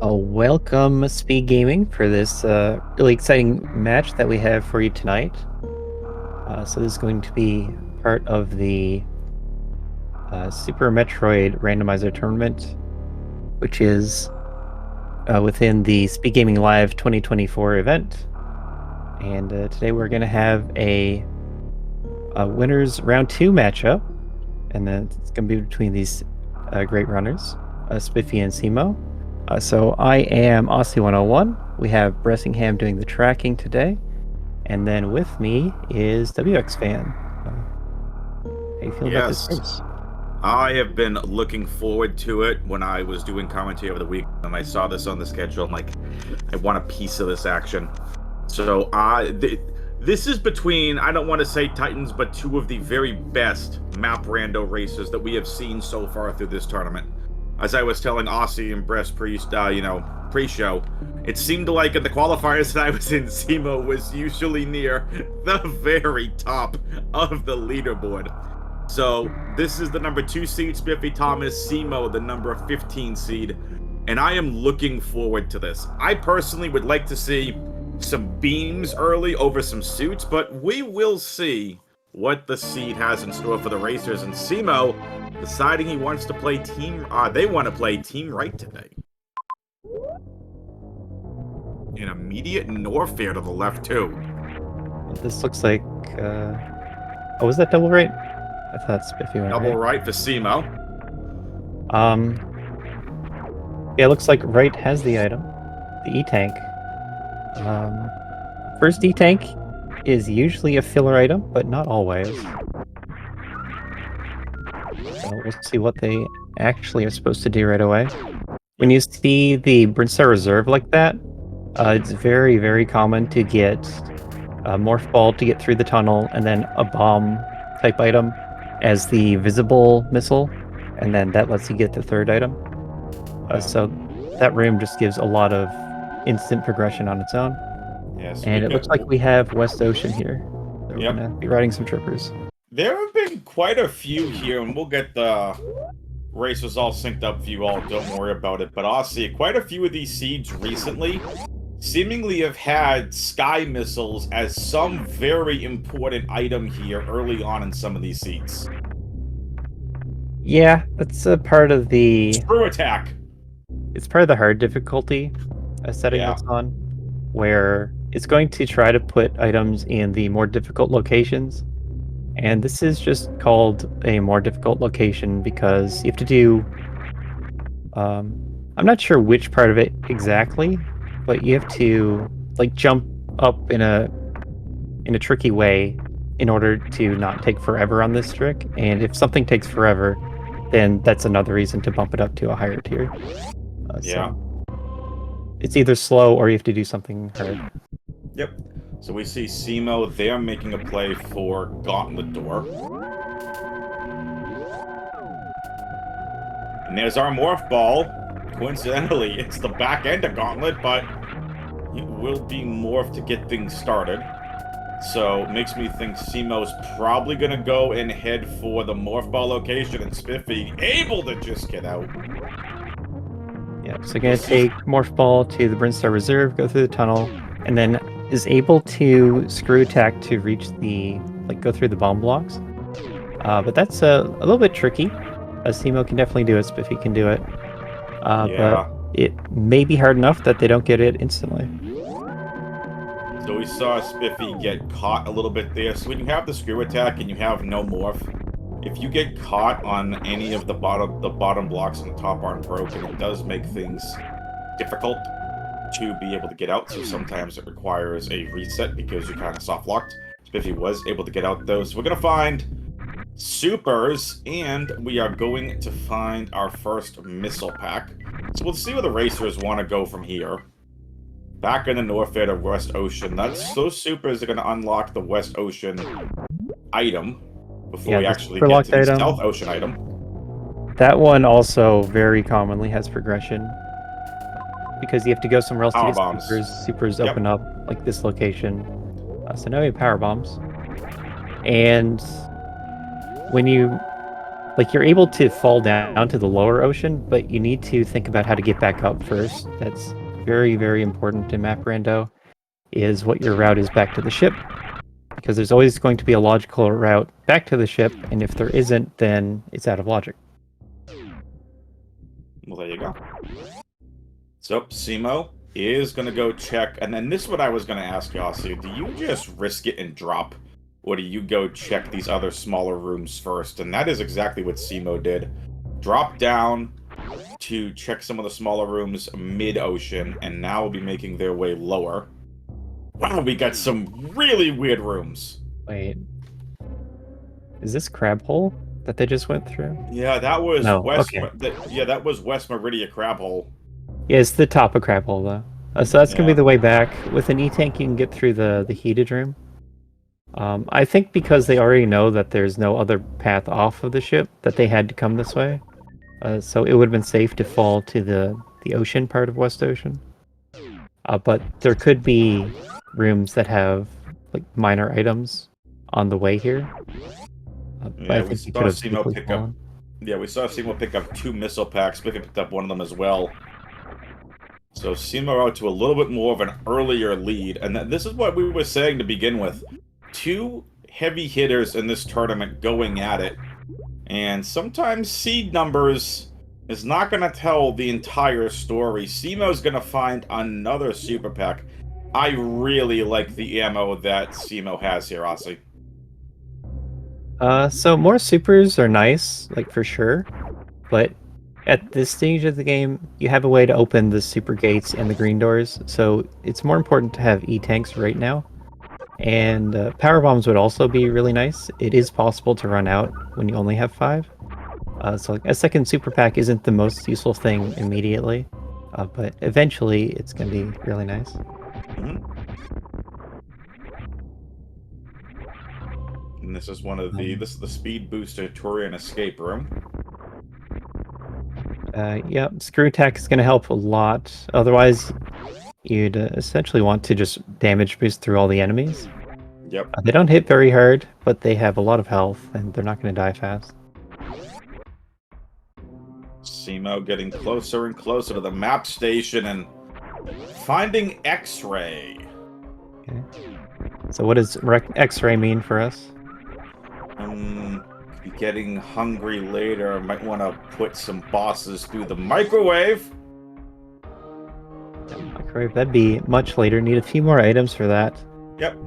Welcome, Speedgaming, for this really exciting match that we have for you tonight. So this is going to be part of the Super Metroid Randomizer tournament, which is within the Speedgaming Live 2024 event. And today we're going to have a winners round 2 matchup, and then it's going to be between these great runners, Spiffy and cemo. So I am Aussie101. We have Bressingham doing the tracking today. And then with me is WXFan. How you feel about this race? I have been looking forward to it. When I was doing commentary over the week and I saw this on the schedule, I'm like, I want a piece of this action. So this is between, I don't want to say Titans, but two of the very best map rando races that we have seen so far through this tournament. As I was telling Aussie and Brest pre-show, it seemed like in the qualifiers that I was in, cemo was usually near the very top of the leaderboard. So this is the number 2 seed, SpiffyThomas, cemo, the number 15 seed, and I am looking forward to this. I personally would like to see some beams early over some suits, but we will see what the seed has in store for the racers. And cemo deciding he wants to play team. They want to play team right today. An immediate Norfair to the left too. This looks like. Oh, was that double right? I thought Spiffy went double right for cemo. Yeah, it looks like right has the item, the E-Tank. First E-Tank is usually a filler item, but not always. So we'll see what they actually are supposed to do right away. When you see the Brinster Reserve like that, it's very, very common to get a Morph Ball to get through the tunnel, and then a bomb type item as the visible missile, and then that lets you get the third item. So that room just gives a lot of instant progression on its own. Yes, and it looks like we have West Ocean here. So we're Yep. gonna be riding some trippers. There have been quite a few here, and we'll get the races all synced up for you all, don't worry about it. But Aussie, quite a few of these seeds recently seemingly have had sky missiles as some very important item here early on in some of these seeds. Yeah, that's a part of the... Screw attack! It's part of the hard difficulty setting that's on, where it's going to try to put items in the more difficult locations. And this is just called a more difficult location because you have to do... I'm not sure which part of it exactly, but you have to like jump up in a tricky way in order to not take forever on this trick. And if something takes forever, then that's another reason to bump it up to a higher tier. So it's either slow or you have to do something hard. Yep. So we see cemo there making a play for Gauntlet Door. And there's our Morph Ball. Coincidentally, it's the back end of Gauntlet, but it will be Morph to get things started. So it makes me think cemo's probably going to go and head for the Morph Ball location, and Spiffy able to just get out. Yeah, so going to take Morph Ball to the Brinstar Reserve, go through the tunnel, and then is able to screw attack to reach the, go through the bomb blocks. But that's a little bit tricky. cemo can definitely do it, Spiffy can do it. But it may be hard enough that they don't get it instantly. So we saw Spiffy get caught a little bit there. So when you have the screw attack and you have no morph, if you get caught on any of the bottom blocks and the top aren't broken, it does make things difficult to be able to get out. So sometimes it requires a reset because you're kind of soft locked. Spiffy was able to get out though. So we're gonna find supers, and we are going to find our first missile pack. So we'll see where the racers want to go from here. Back in the Norfair to West Ocean. Those supers are going to unlock the West Ocean item before we actually get to the South Ocean item. That one also very commonly has progression because you have to go somewhere else to get supers. Supers open up like this location. So now we have power bombs, and when you like you're able to fall down to the lower ocean, but you need to think about how to get back up first. That's very, very important in map rando, is what your route is back to the ship. Because there's always going to be a logical route back to the ship, and if there isn't, then it's out of logic. Well, there you go. So, cemo is going to go check, and then this is what I was going to ask y'all, so do you just risk it and drop, or do you go check these other smaller rooms first? And that is exactly what cemo did. Drop down to check some of the smaller rooms mid-ocean, and now will be making their way lower. Wow, we got some really weird rooms. Wait. Is this crab hole that they just went through? Yeah, that was that was West Meridia crab hole. Yeah, it's the top of crab hole though. So that's gonna be the way back. With an E-tank, you can get through the heated room. I think because they already know that there's no other path off of the ship, that they had to come this way. So it would have been safe to fall to the ocean part of West Ocean. But there could be rooms that have like minor items on the way here. Yeah, we saw cemo pick up. Yeah, we saw cemo pick up 2 missile packs. Spiffy picked up one of them as well. So cemo out to a little bit more of an earlier lead, and this is what we were saying to begin with. 2 heavy hitters in this tournament going at it, and sometimes seed numbers is not going to tell the entire story. cemo's going to find another super pack. I really like the ammo that cemo has here, Aussie. So more supers are nice, like for sure, but at this stage of the game, you have a way to open the super gates and the green doors, so it's more important to have E-tanks right now. And power bombs would also be really nice. It is possible to run out when you only have 5. So like, a second super pack isn't the most useful thing immediately, but eventually it's going to be really nice. Mm-hmm. And this is one of this is the speed booster Turian escape room. Yeah, screw attack is going to help a lot. Otherwise, you'd essentially want to just damage boost through all the enemies. Yep. They don't hit very hard, but they have a lot of health, and they're not going to die fast. cemo getting closer and closer to the map station and finding X-ray. Okay. So what does X-ray mean for us? Be getting hungry later. Might want to put some bosses through the microwave. Microwave, that'd be much later. Need a few more items for that. Yep.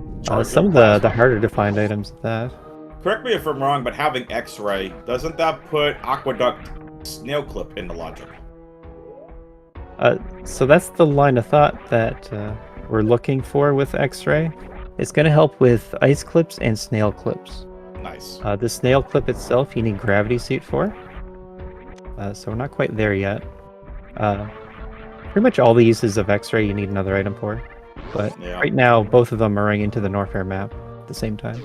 Some of the harder to find items at that. Correct me if I'm wrong, but having X-ray, doesn't that put Aqueduct Snail Clip into logic? So that's the line of thought that we're looking for with X-ray. It's going to help with ice clips and snail clips. Nice. The snail clip itself, you need gravity suit for. So we're not quite there yet. Pretty much all the uses of X-ray you need another item for. But right now, both of them are running into the Norfair map at the same time.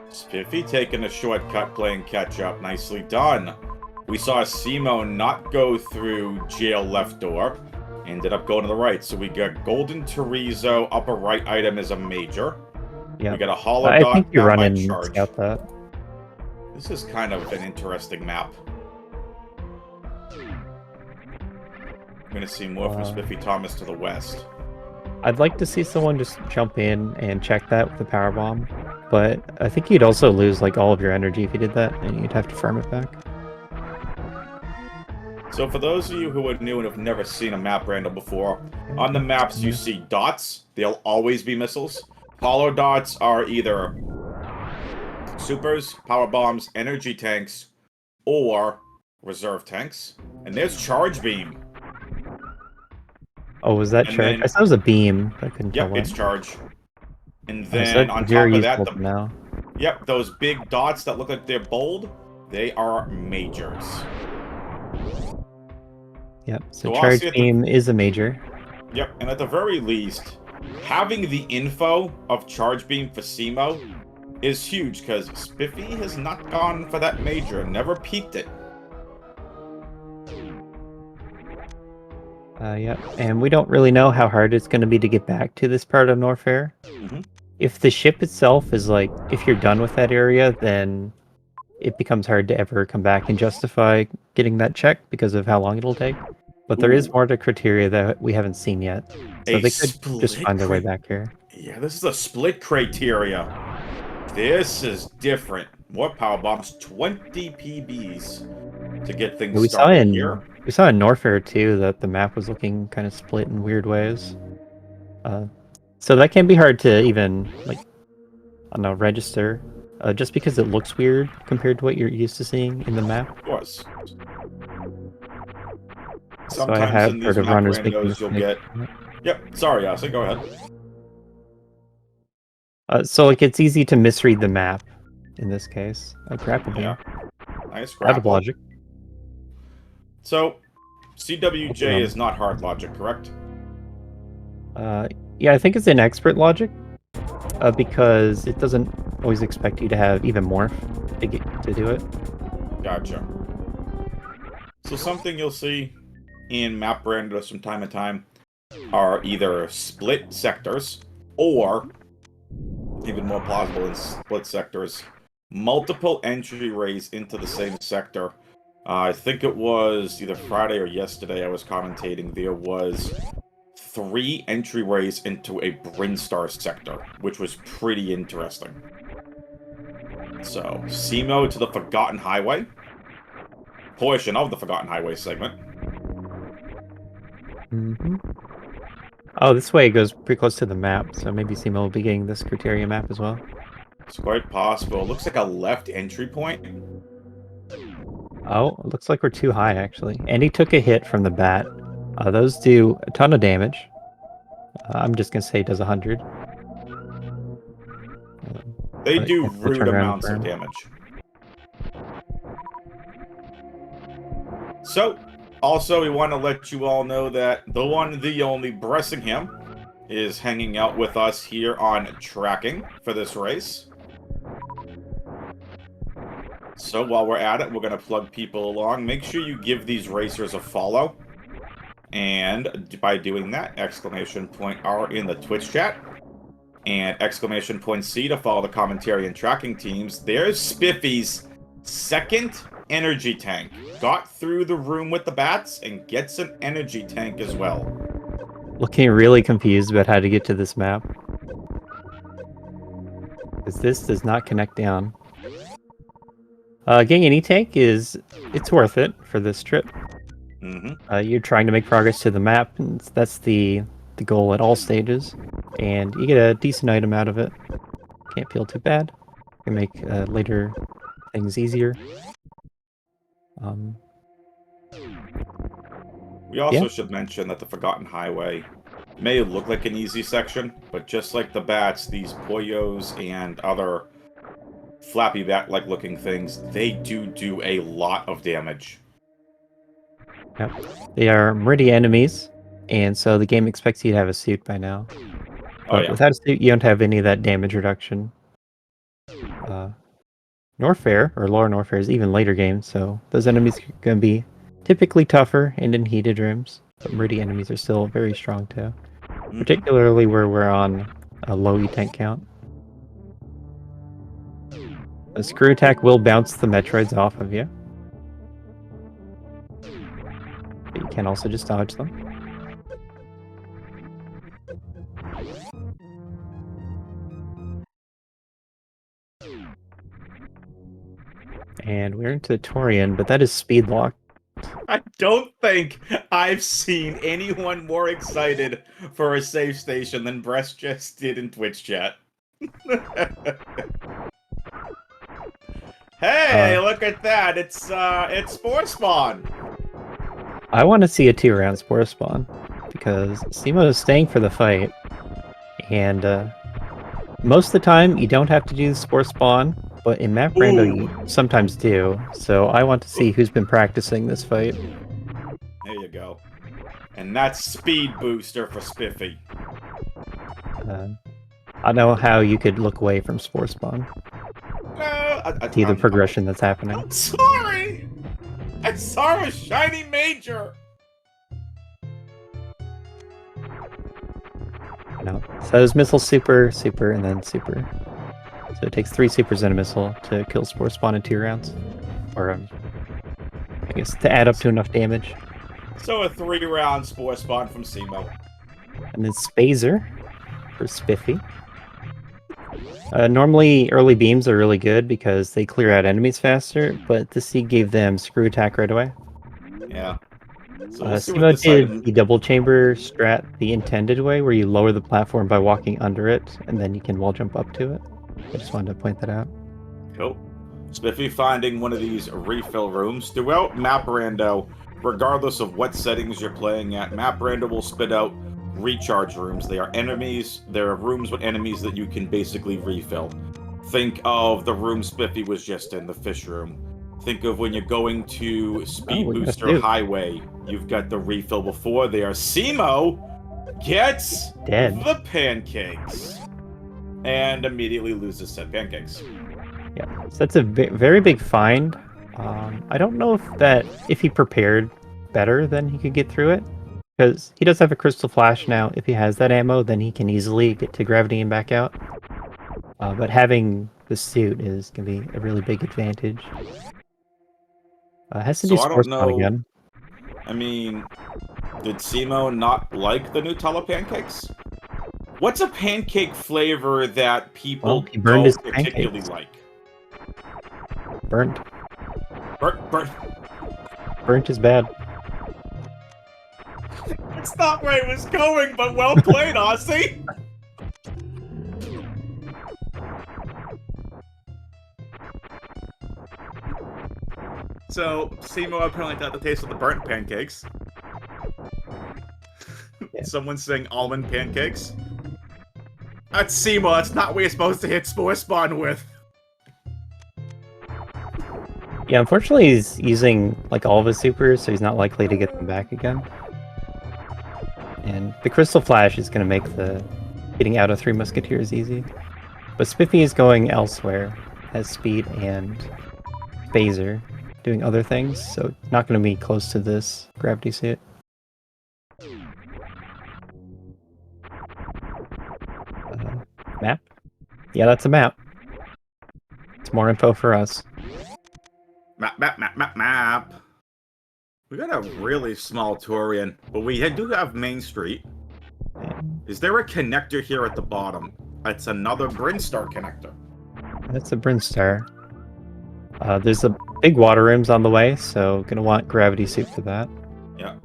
Spiffy taking a shortcut, playing catch-up. Nicely done. We saw cemo not go through jail left door. Ended up going to the right. So we got Golden Chorizo, upper right item is a major. Yeah. We got a hollow I dot think you run in charge. Scout that. This is kind of an interesting map. I'm going to see more from SpiffyThomas to the west. I'd like to see someone just jump in and check that with the power bomb, but I think you'd also lose like all of your energy if you did that, and you'd have to farm it back. So for those of you who are new and have never seen a map random before, on the maps you see dots. They'll always be missiles. Hollow dots are either supers, power bombs, energy tanks, or reserve tanks. And there's charge beam. Oh, was that charge? I saw it was a beam. I couldn't tell what. It's charge. And So then that's on top very of that, useful now. Yep, those big dots that look like they're bold, they are majors. Yep, so charge beam is a major. Yep, and at the very least, having the info of charge beam for cemo is huge, because Spiffy has not gone for that major, never peeked it. Yep, and we don't really know how hard it's going to be to get back to this part of Norfair. Mm-hmm. If the ship itself is like, if you're done with that area, then it becomes hard to ever come back and justify getting that check because of how long it'll take. But there is Ooh. more to criteria that we haven't seen yet, so A they could just split find their way crate. back here. Yeah, this is a split criteria. This is different. More power bombs, 20 PBs to get things Yeah, started here. we saw in Norfair too that the map was looking kind of split in weird ways. So that can be hard to even like, I don't know, register, just because it looks weird compared to what you're used to seeing in the map. Of course. So I Sometimes have in these heard of map runners making randos, you'll mistakes. get... Yep, sorry, Asa, go ahead. So like it's easy to misread the map in this case. A grapple Yeah, beam. nice Out of grapple. logic. So, CWJ is not hard logic, correct? Yeah, I think it's in expert logic, because it doesn't always expect you to have even morph to do it. Gotcha. So something you'll see in map randos from time to time are either split sectors, or, even more plausible in split sectors, multiple entryways into the same sector. I think it was either Friday or yesterday I was commentating, there was 3 entryways into a Brinstar sector, which was pretty interesting. So, cemo to the Forgotten Highway, portion of the Forgotten Highway segment. Oh, this way it goes pretty close to the map, so maybe cemo will be getting this criteria map as well. It's quite possible. It looks like a left entry point. Oh, it looks like we're too high, actually. And he took a hit from the bat. Those do a ton of damage. I'm just going to say it does 100. They But do it's the rude turnaround amounts for of him. damage. So, also, we want to let you all know that the one, the only, Bressingham is hanging out with us here on tracking for this race. So while we're at it, we're going to plug people along. Make sure you give these racers a follow. And by doing that, !R in the Twitch chat. And !C to follow the commentary and tracking teams. There's Spiffy's second energy tank. Got through the room with the bats and gets an energy tank as well. Looking really confused about how to get to this map. Because this does not connect down. Getting any tank it's worth it for this trip. You're trying to make progress to the map, and that's the goal at all stages. And you get a decent item out of it. Can't feel too bad. Can make later things easier. We also should mention that the Forgotten Highway may look like an easy section, but just like the bats, these Poyos and other flappy bat-like looking things, they do a lot of damage. Yep. They are Meridian enemies, and so the game expects you to have a suit by now. But without a suit, you don't have any of that damage reduction. Norfair, or Lower Norfair, is even later game, so those enemies are going to be typically tougher and in heated rooms. But Meridian enemies are still very strong too. Particularly where we're on a low E-tank count. A screw attack will bounce the Metroids off of you. But you can also just dodge them. And we're into Torian, but that is speed lock. I don't think I've seen anyone more excited for a safe station than Breast just did in Twitch chat. Hey, look at that! It's Spore Spawn! I want to see a 2-round Spore Spawn, because cemo is staying for the fight, and most of the time you don't have to do the Spore Spawn, but in map rando you sometimes do, so I want to see who's been practicing this fight. There you go. And that's Speed Booster for Spiffy. I know how you could look away from Spore Spawn. See the progression that's happening. I'm sorry! I saw a shiny major! No. So it was missile super, super, and then super. So it takes 3 supers and a missile to kill Spore Spawn in 2 rounds. Or, I guess to add up to enough damage. So a 3-round Spore Spawn from cemo. And then Spazer for Spiffy. Normally, early beams are really good because they clear out enemies faster, but the seed gave them screw attack right away. Yeah. So we'll see cemo what this did item... the double chamber strat the intended way, where you lower the platform by walking under it, and then you can wall jump up to it. I just wanted to point that out. Cool. Spiffy finding one of these refill rooms. Throughout Map Rando, regardless of what settings you're playing at, Map Rando will spit out recharge rooms. They are enemies. There are rooms with enemies that you can basically refill. Think of the room Spiffy was just in, the fish room. Think of when you're going to Speed Booster Highway. You've got the refill before there. cemo gets Dead. the pancakes. And immediately loses said pancakes. Yeah, so that's a very big find. I don't know if he prepared better, then he could get through it. Because he does have a Crystal Flash now. If he has that ammo, then he can easily get to Gravity and back out. But having the suit is going to be a really big advantage. Has to do Spore Spawn again. I mean, did cemo not like the Nutella pancakes? What's a pancake flavor that people don't particularly like? Burnt. Burnt is bad. It's not where it was going, but well played, Aussie! So, cemo apparently got the taste of the burnt pancakes. Yeah. Someone's saying almond pancakes. That's cemo, that's not what you're supposed to hit Spore Spawn with. Yeah, unfortunately he's using like all of his supers, so he's not likely to get them back again. And the Crystal Flash is going to make the getting out of 3 Musketeers easy. But Spiffy is going elsewhere, has speed and phaser, doing other things, so not going to be close to this gravity suit. Map? Yeah, that's a map. It's more info for us. Map. We got a really small Torian, but we do have Main Street. Is there a connector here at the bottom? It's another Brinstar connector. That's a Brinstar. There's a big water rooms on the way, so gonna want gravity suit for that. Yeah.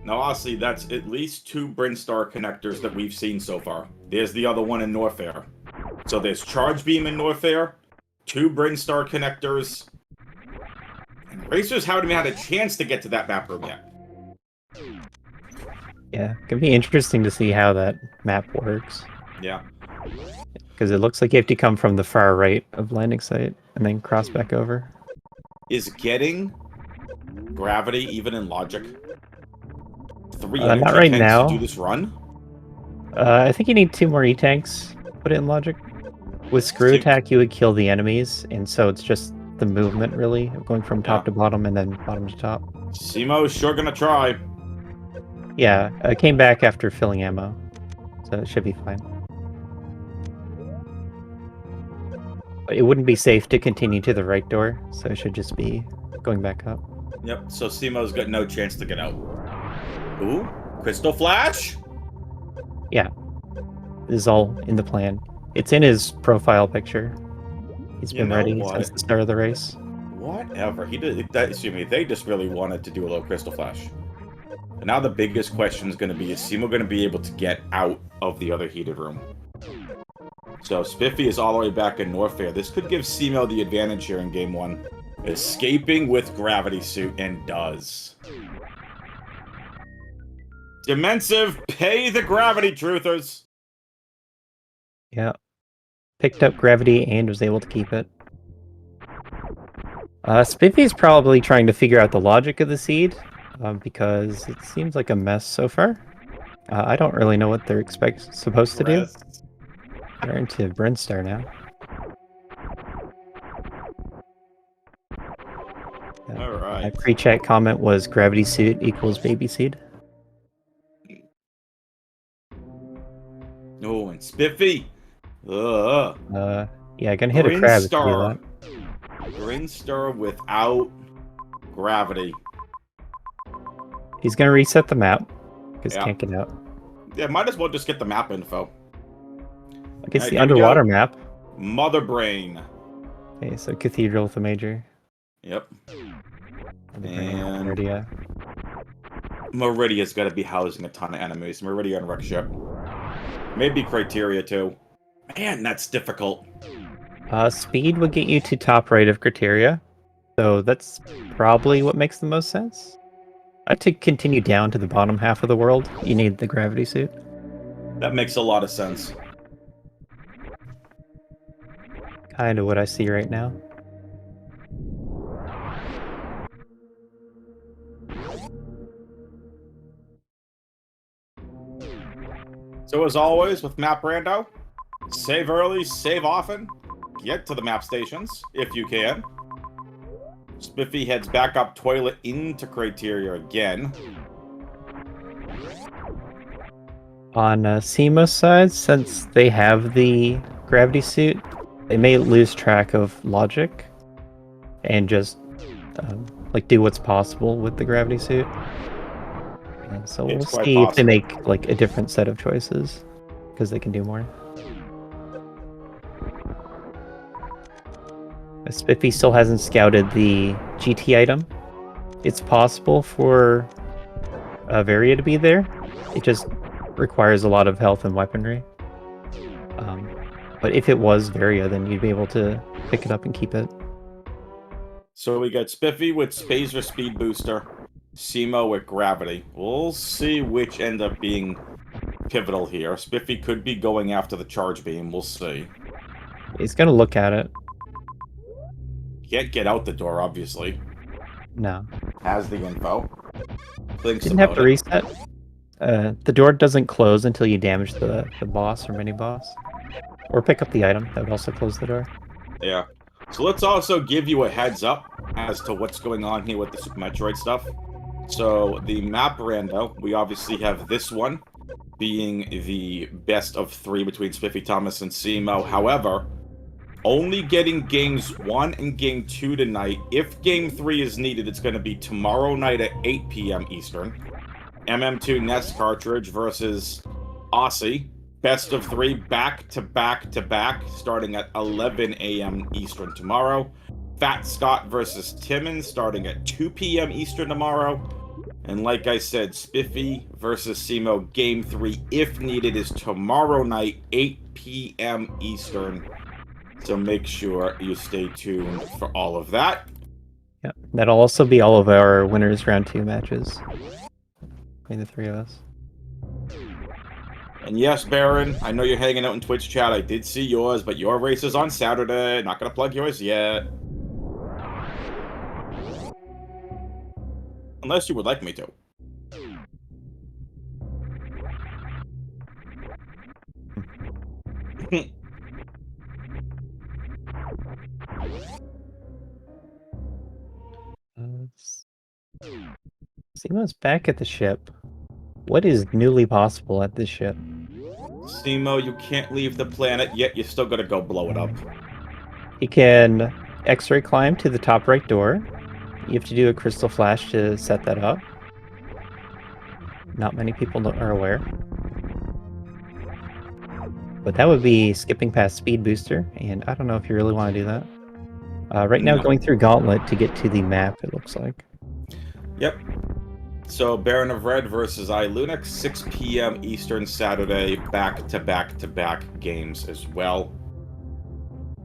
Now, honestly, that's at least 2 Brinstar connectors that we've seen so far. There's the other one in Norfair. So there's Charge Beam in Norfair, 2 Brinstar connectors. And Racers haven't even had a chance to get to that map room yet. Yeah, it could be interesting to see how that map works. Yeah. Because it looks like you have to come from the far right of landing site and then cross back over. Is getting gravity even in logic? 3 energy not right tanks now. to do this run? I think you need 2 more E-tanks. Put it in logic. With screw attack, you would kill the enemies, and so it's just the movement, really, of going from top to bottom and then bottom to top. cemo's sure gonna try. Yeah, I came back after filling ammo, so it should be fine. But it wouldn't be safe to continue to the right door, so it should just be going back up. Yep, so cemo's got no chance to get out. Ooh, Crystal Flash? Yeah, this is all in the plan. It's in his profile picture. He's been ready since the start of the race. Whatever. He did. They just really wanted to do a little Crystal Flash. And now the biggest question is going to be, is cemo going to be able to get out of the other heated room? So Spiffy is all the way back in Norfair. This could give cemo the advantage here in Game 1. Escaping with Gravity Suit, and does. Dimensive, pay the Gravity Truthers! Yeah. Picked up Gravity and was able to keep it. Spiffy's probably trying to figure out the logic of the seed, because it seems like a mess so far. I don't really know what they're supposed to do. They're into Brinstar now. Alright. My pre-chat comment was gravity suit equals baby seed. Oh, and Spiffy! Yeah, gonna hit a crab if you do that. Brinstar without gravity. He's gonna reset the map, because Yeah. can't get out. Yeah, might as well just get the map info. I guess Alright, the here we go. underwater map. Mother Brain. Okay, so Cathedral with a major. Yep. And And Meridia's got to be housing a ton of enemies. Meridia and Wreck Ship. Maybe Criteria too. Man, that's difficult. Speed would get you to top right of Criteria, so that's probably what makes the most sense. To continue down to the bottom half of the world, you need the gravity suit. That makes a lot of sense. Kind of what I see right now. So as always with Map Rando, save early, save often, get to the map stations if you can. Spiffy heads back up toilet into Criteria again. On cemo side, since they have the gravity suit, they may lose track of logic and just like do what's possible with the gravity suit. And so we'll see if they make like a different set of choices, because they can do more. Spiffy still hasn't scouted the GT item. It's possible for Varia to be there. It just requires a lot of health and weaponry. But if it was Varia, then you'd be able to pick it up and keep it. So we got Spiffy with Spazer Speed Booster, cemo with Gravity. We'll see which ends up being pivotal here. Spiffy could be going after the Charge Beam. We'll see. He's gonna look at it. Can't get out the door, obviously. No. Has the info. Thinks Didn't have to reset. The door doesn't close until you damage the boss or mini-boss. Or pick up the item. That would also close the door. Yeah. So let's also give you a heads up as to what's going on here with the Super Metroid stuff. So the map rando, we obviously have this one being the best of 3 between SpiffyThomas and cemo. However, only getting games 1 and game 2 tonight. If game 3 is needed, it's going to be tomorrow night at 8 p.m. Eastern. MM2 NES cartridge versus Aussie. Best of 3 back to back to back, starting at 11 a.m. Eastern tomorrow. Fat Scott versus Timmons, starting at 2 p.m. Eastern tomorrow. And like I said, Spiffy versus cemo, game 3, if needed, is tomorrow night, 8 p.m. Eastern. So make sure you stay tuned for all of that. Yeah, that'll also be all of our winners round 2 matches between the 3 of us. And yes, Baron, I know you're hanging out in Twitch chat. I did see yours, but your race is on Saturday. Not gonna plug yours yet. Unless you would like me to. Cemo's back at the ship. What is newly possible at this ship? cemo, you can't leave the planet, yet you still gotta go blow it up. He can X-ray climb to the top right door. You have to do a crystal flash to set that up. Not many people are aware. But that would be skipping past Speed Booster, and I don't know if you really want to do that. Right now, going through Gauntlet to get to the map, it looks like. Yep. So, Baron of Red versus iLunix, 6 p.m. Eastern Saturday, back-to-back-to-back games as well.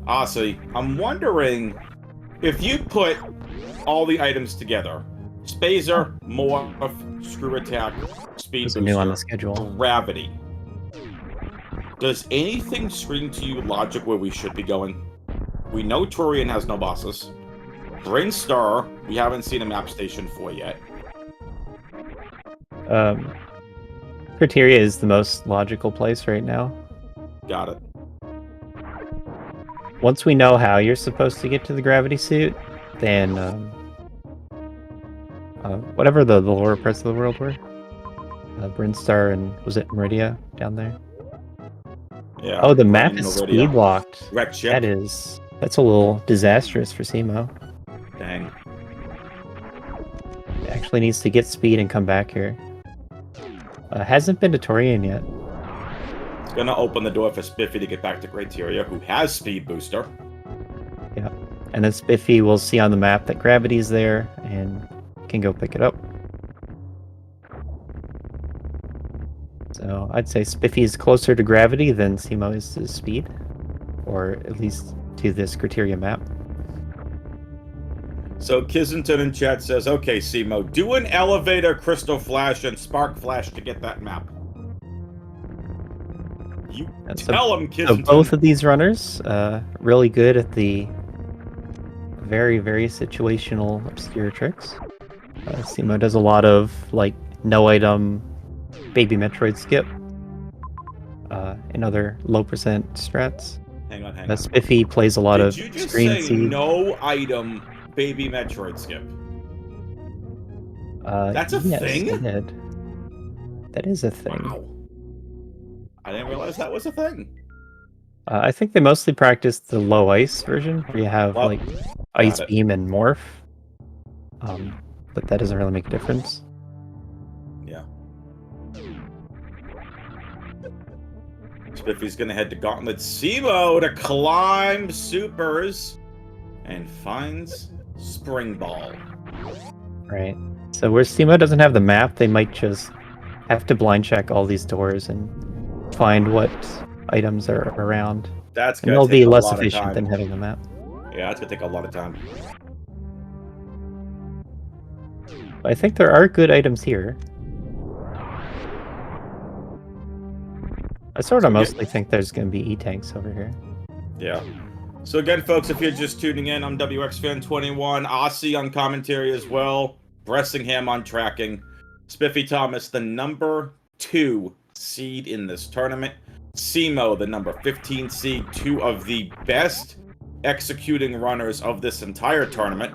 Honestly, I'm wondering if you put all the items together, Spazer, Morph, Screw Attack, Speed Booster, new on the schedule. Gravity. Does anything scream to you logic where we should be going? We know Turian has no bosses. Brainstar, we haven't seen a map station for yet. Criteria is the most logical place right now. Got it. Once we know how you're supposed to get to the gravity suit, then whatever the lower parts of the world were, Brinstar and was it Meridia down there? Yeah. Oh, the map playing is over speed locked. Wreck ship. That's a little disastrous for cemo. Dang. It actually needs to get speed and come back here. Hasn't been to Torian yet. It's gonna open the door for Spiffy to get back to Criteria, who has speed booster. Yeah. And then Spiffy will see on the map that gravity's there and can go pick it up. So I'd say Spiffy is closer to gravity than cemo is to speed, or at least to this criteria map. So Kissington in chat says, okay, cemo, do an elevator, crystal flash, and spark flash to get that map. You tell him, Kissington. So both of these runners, really good at the very, very situational obscure tricks. cemo does a lot of like no item baby Metroid skip and other low percent strats. Hang on. Spiffy plays a lot of Did you just screen say seed. no item baby Metroid skip? That's a thing? I did. That is a thing. Wow. I didn't realize that was a thing. I think they mostly practice the low ice version, where you have like ice beam and morph. But that doesn't really make a difference. Yeah. Spiffy's gonna head to Gauntlet cemo to climb supers and finds Spring Ball. Right. So where cemo doesn't have the map, they might just have to blind check all these doors and find what items are around. That's and gonna they'll take be a less lot of efficient time. than having the map. Yeah, that's gonna take a lot of time. I think there are good items here. I sort of mostly think there's going to be E-tanks over here. Yeah. So again, folks, if you're just tuning in, I'm WXFan21, Aussie on commentary as well, Bressingham on tracking, SpiffyThomas, the number 2 seed in this tournament, cemo, the number 15 seed, 2 of the best executing runners of this entire tournament.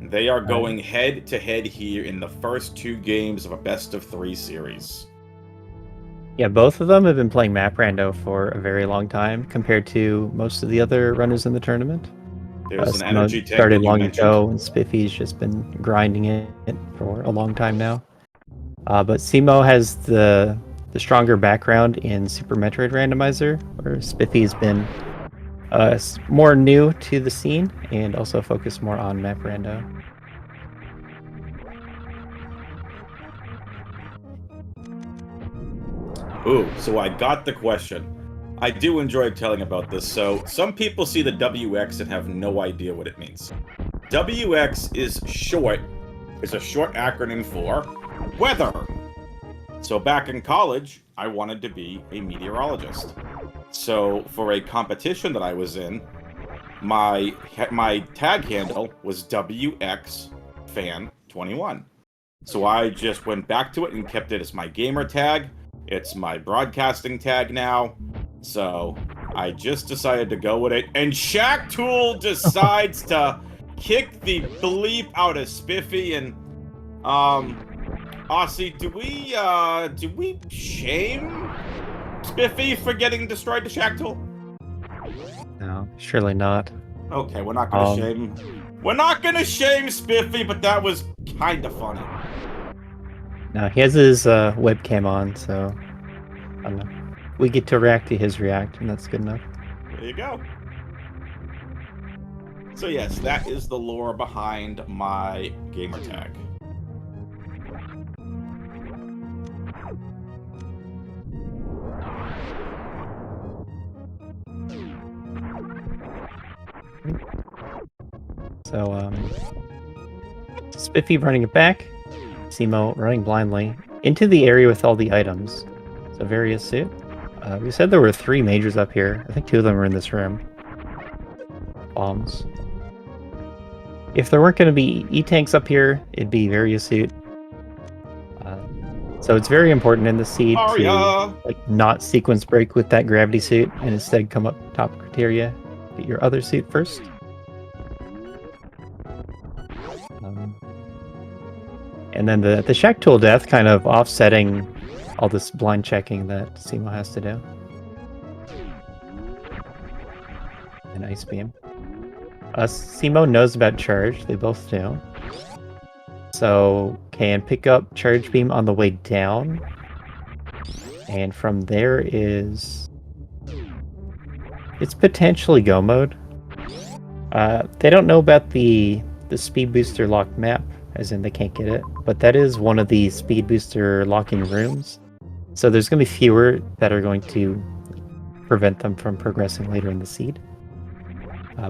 They are going head-to-head here in the first 2 games of a best-of-3 series. Yeah, both of them have been playing map rando for a very long time compared to most of the other runners in the tournament. There's an energy tank started that you long mentioned. ago, and Spiffy's just been grinding it for a long time now. But cemo has the stronger background in Super Metroid Randomizer, where Spiffy's been more new to the scene and also focused more on map rando. Ooh, so I got the question. I do enjoy telling about this. So some people see the WX and have no idea what it means. WX is a short acronym for weather. So back in college, I wanted to be a meteorologist. So for a competition that I was in, my tag handle was WXFan21. So I just went back to it and kept it as my gamer tag. It's my broadcasting tag now. So I just decided to go with it. And Shaq Tool decides to kick the bleep out of Spiffy. And Aussie, do we shame Spiffy for getting destroyed to Shaq Tool? No, surely not. Okay, we're not gonna shame. We're not gonna shame Spiffy, but that was kind of funny. No, he has his webcam on, so I don't know. We get to react to his react, and that's good enough. There you go. So yes, that is the lore behind my gamer tag. So, Spiffy running it back, cemo running blindly into the area with all the items. So, various suit. We said there were 3 majors up here. I think 2 of them were in this room. Bombs. If there weren't going to be E-tanks up here, it'd be various suit. So it's very important in the seed to not sequence break with that gravity suit and instead come up top criteria, get your other suit first. And then the Shaq Tool death kind of offsetting all this blind checking that cemo has to do. An ice beam. cemo knows about charge. They both do. So can pick up charge beam on the way down, and from there is it's potentially go mode. They don't know about the speed booster locked map, as in they can't get it, but that is one of the speed booster locking rooms. So there's going to be fewer that are going to prevent them from progressing later in the seed.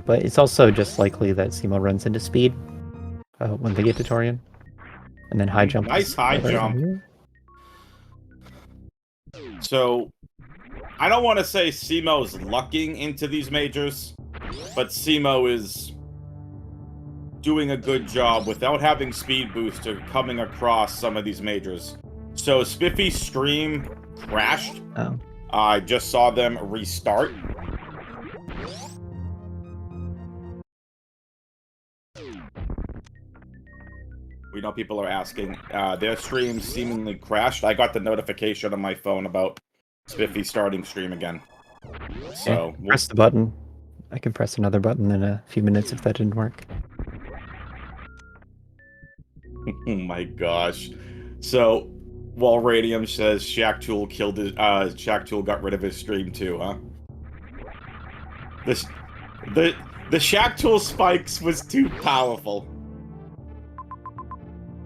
But it's also just likely that cemo runs into speed when they get to Torian. And then high jump. Nice high jump. So, I don't want to say cemo's lucking into these majors, but cemo is doing a good job without having speed booster coming across some of these majors. So Spiffy's stream crashed. Oh. I just saw them restart. We know people are asking. Their stream seemingly crashed. I got the notification on my phone about Spiffy starting stream again. So press the button. I can press another button in a few minutes if that didn't work. Oh my gosh. So, while Radium says Shaq Tool killed his, Shaq Tool got rid of his stream too, huh? The Shaq Tool spikes was too powerful.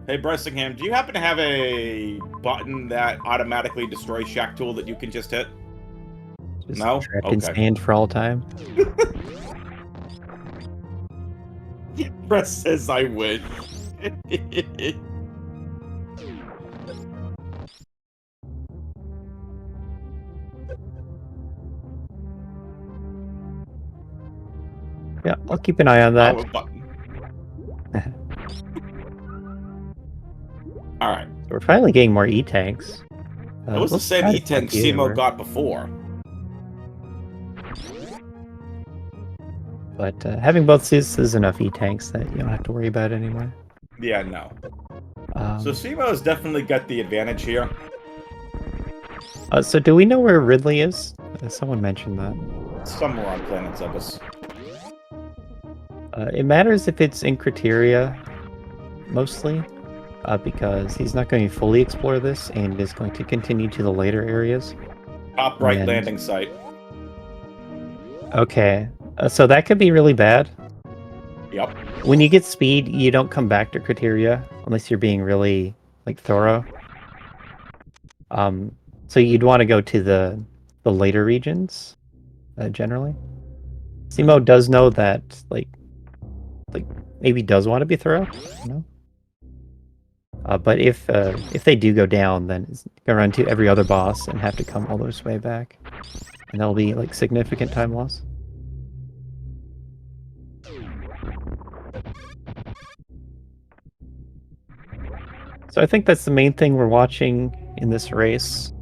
Hey, Bressingham, do you happen to have a button that automatically destroys Shaq Tool that you can just hit? Just no? Trapped in sand for all time. Bress says I would. Yeah, I'll keep an eye on that. Alright. So we're finally getting more E-tanks. It was the same E-tank cemo got before. But having both seats is enough E-tanks that you don't have to worry about it anymore. Yeah, no. So cemo has definitely got the advantage here. So do we know where Ridley is? Someone mentioned that. Somewhere on Planet Zebus. It matters if it's in Criteria, mostly, because he's not going to fully explore this and is going to continue to the later areas. Top right landing site. Okay, so that could be really bad. Yep. When you get speed, you don't come back to Criteria unless you're being really thorough. So you'd want to go to the later regions, generally. cemo does know that maybe does want to be thorough, you know. But if they do go down, then it's gonna run to every other boss and have to come all this way back, and that'll be significant time loss. So I think that's the main thing we're watching in this race.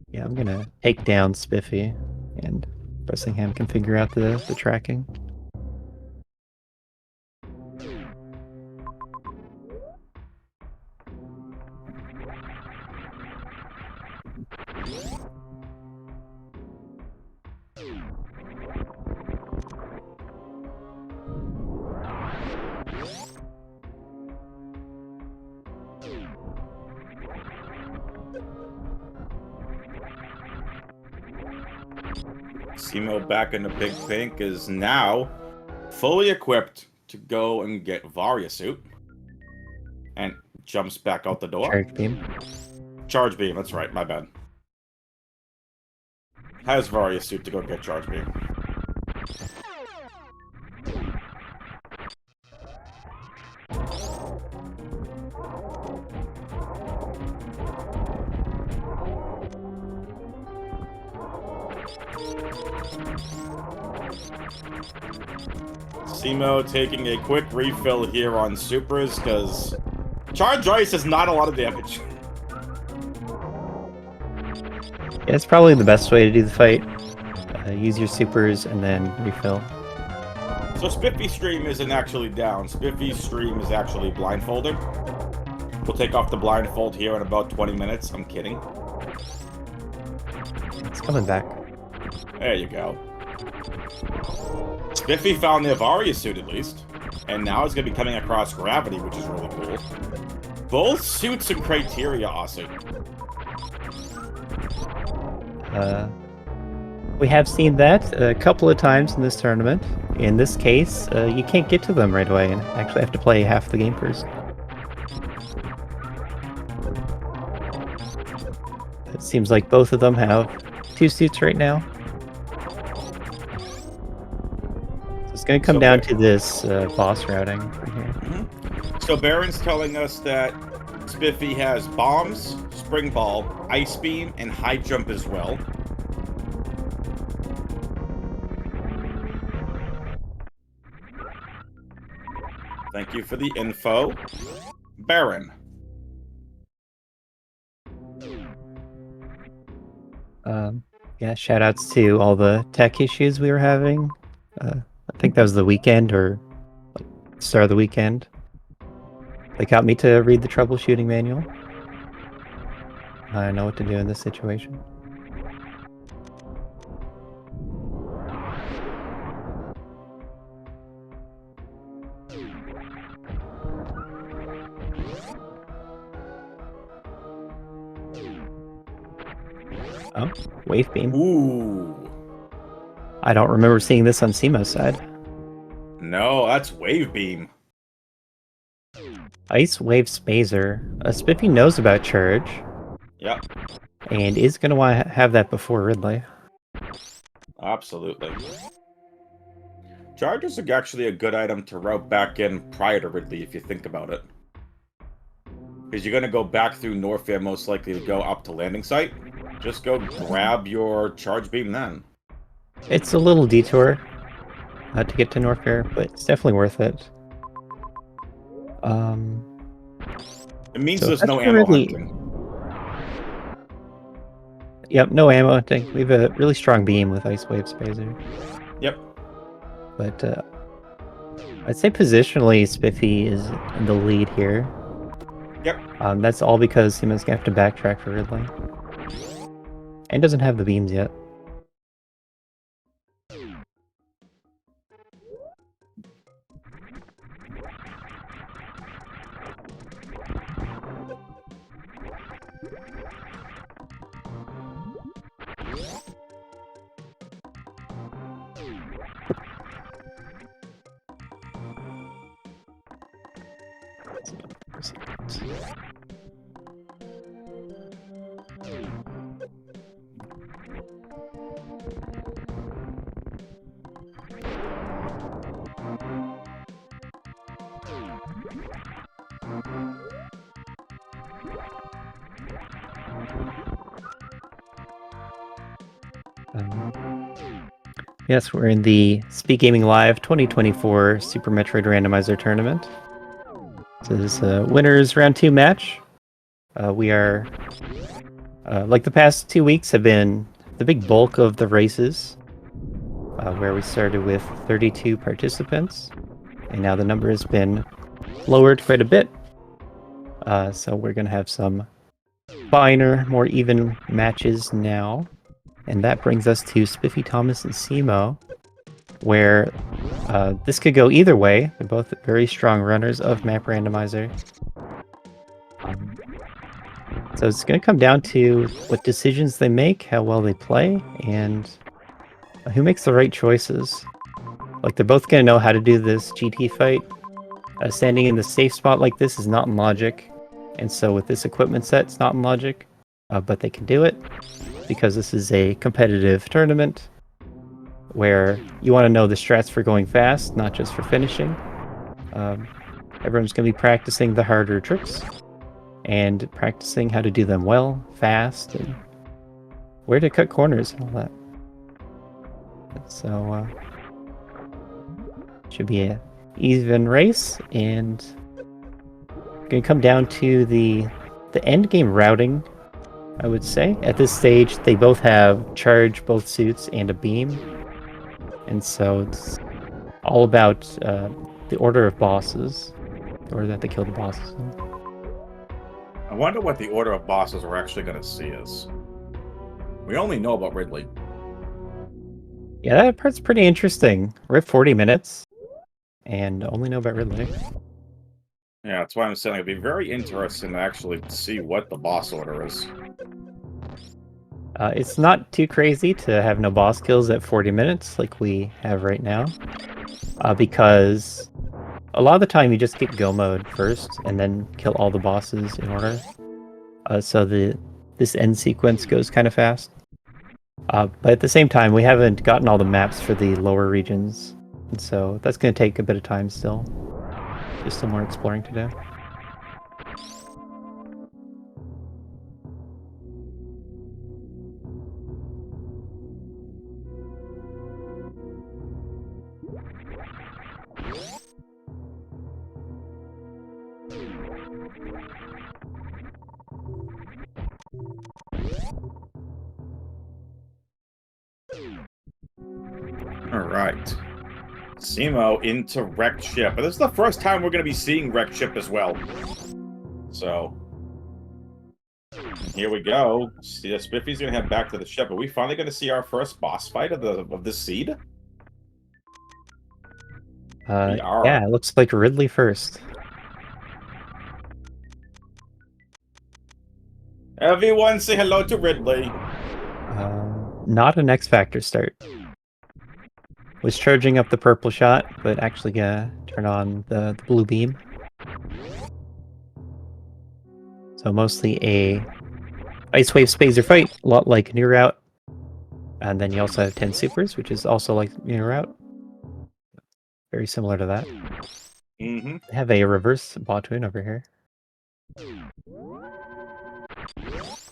Yeah, I'm gonna take down Spiffy, and Bressingham can figure out the tracking. cemo back in the Big Pink is now fully equipped to go and get Varia suit. And jumps back out the door. Charge beam. Charge beam, that's right, my bad. Has Varia suit to go get charge beam. cemo taking a quick refill here on supers, because Charge Ice is not a lot of damage. Yeah, it's probably the best way to do the fight. Use your supers and then refill. So Spiffy's stream isn't actually down. Spiffy's stream is actually blindfolded. We'll take off the blindfold here in about 20 minutes. I'm kidding. It's coming back. There you go. Spiffy found the Avaria suit, at least. And now it's going to be coming across gravity, which is really cool. Both suits and criteria awesome. We have seen that a couple of times in this tournament. In this case, you can't get to them right away and actually have to play half the game first. It seems like both of them have 2 suits right now. So it's going to come down to this boss routing from here. Mm-hmm. So Baron's telling us that Spiffy has bombs, spring ball, ice beam, and high jump as well. Thank you for the info, Baron. Yeah, shout outs to all the tech issues we were having. I think that was the weekend or start of the weekend. They got me to read the troubleshooting manual. I know what to do in this situation. Oh, wave beam. Ooh. I don't remember seeing this on Cemo's side. No, that's wave beam. Ice Wave Spazer. Spiffy knows about Charge. Yep. And is going to want to have that before Ridley. Absolutely. Chargers are actually a good item to route back in prior to Ridley, if you think about it. Because you're going to go back through Norfair, most likely to go up to landing site. Just go grab your charge beam then. It's a little detour to get to Norfair, but it's definitely worth it. It means so there's no ammo hunting. Yep, no ammo hunting. We have a really strong beam with Ice Wave Spazer. Yep. But I'd say positionally, Spiffy is in the lead here. Yep. That's all because Cemo's gonna have to backtrack for Ridley. And doesn't have the beams yet. Yes, we're in the Speedgaming Live 2024 Super Metroid Randomizer Tournament. So this is a winners round 2 match. We are, like the past 2 weeks, have been the big bulk of the races, where we started with 32 participants, and now the number has been lowered quite a bit. So we're going to have some finer, more even matches now. And that brings us to SpiffyThomas and cemo, where this could go either way. They're both very strong runners of Map Randomizer. So it's going to come down to what decisions they make, how well they play, and who makes the right choices. Like, they're both going to know how to do this GT fight. Standing in the safe spot like this is not in logic, and so with this equipment set, it's not in logic, but they can do it. Because this is a competitive tournament where you want to know the strats for going fast, not just for finishing. Everyone's going to be practicing the harder tricks and practicing how to do them well, fast, and where to cut corners and all that. So, should be an even race, and going to come down to the end game routing. I would say at this stage they both have charge, both suits, and a beam, and so it's all about the order of bosses, or that they kill the bosses in. wonder what the order of bosses we're actually going to see is. We only know about Ridley. Yeah, that part's pretty interesting. We're at 40 minutes, and only know about Ridley. Yeah, that's why I'm saying it'd be very interesting to actually see what the boss order is. It's not too crazy to have no boss kills at 40 minutes like we have right now, because a lot of the time you just get go mode first and then kill all the bosses in order. So this end sequence goes kind of fast. But at the same time, we haven't gotten all the maps for the lower regions, and so that's going to take a bit of time still. There's still more exploring to do. Alright. Cemo into wrecked ship. But this is the first time we're going to be seeing wrecked ship as well. So, here we go. See, Spiffy's going to head back to the ship. Are we finally going to see our first boss fight of this seed? We are. Yeah, it looks like Ridley first. Everyone say hello to Ridley. Not an X Factor start. Was charging up the purple shot, but actually gonna turn on the blue beam. So mostly a Ice Wave Spazer fight, a lot like New Route. And then you also have 10 supers, which is also like New Route. Very similar to that. Mm-hmm. They have a reverse Botwin over here.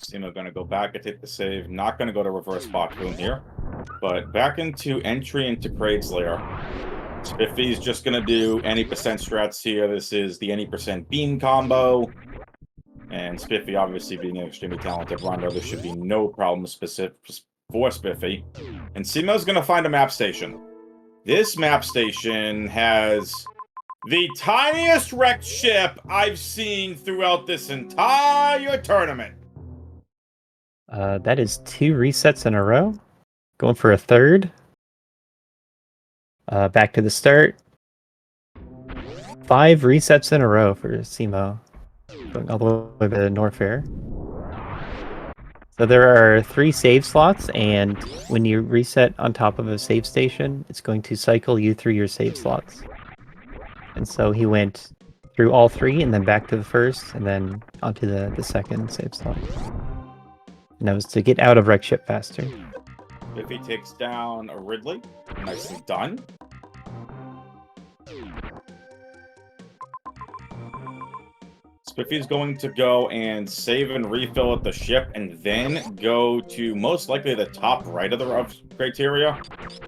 Cemo going to go back and take the save. Not going to go to reverse Botwin here. But back into entry into Kraid's Lair. Spiffy's just going to do any percent strats here. This is the any percent beam combo. And Spiffy, obviously being an extremely talented Rondo, there should be no problem specific for Spiffy. And Cemo's going to find a map station. This map station has the tiniest wrecked ship I've seen throughout this entire tournament. That is 2 resets in a row. Going for a third. Back to the start. 5 resets in a row for Cemo. Going all the way to Norfair. So there are 3 save slots, and when you reset on top of a save station, it's going to cycle you through your save slots. And so he went through all 3, and then back to the first, and then onto the second save slot. And that was to get out of wreck ship faster. If he takes down a Ridley, nicely done. Spiffy's going to go and save and refill at the ship, and then go to most likely the top right of the criteria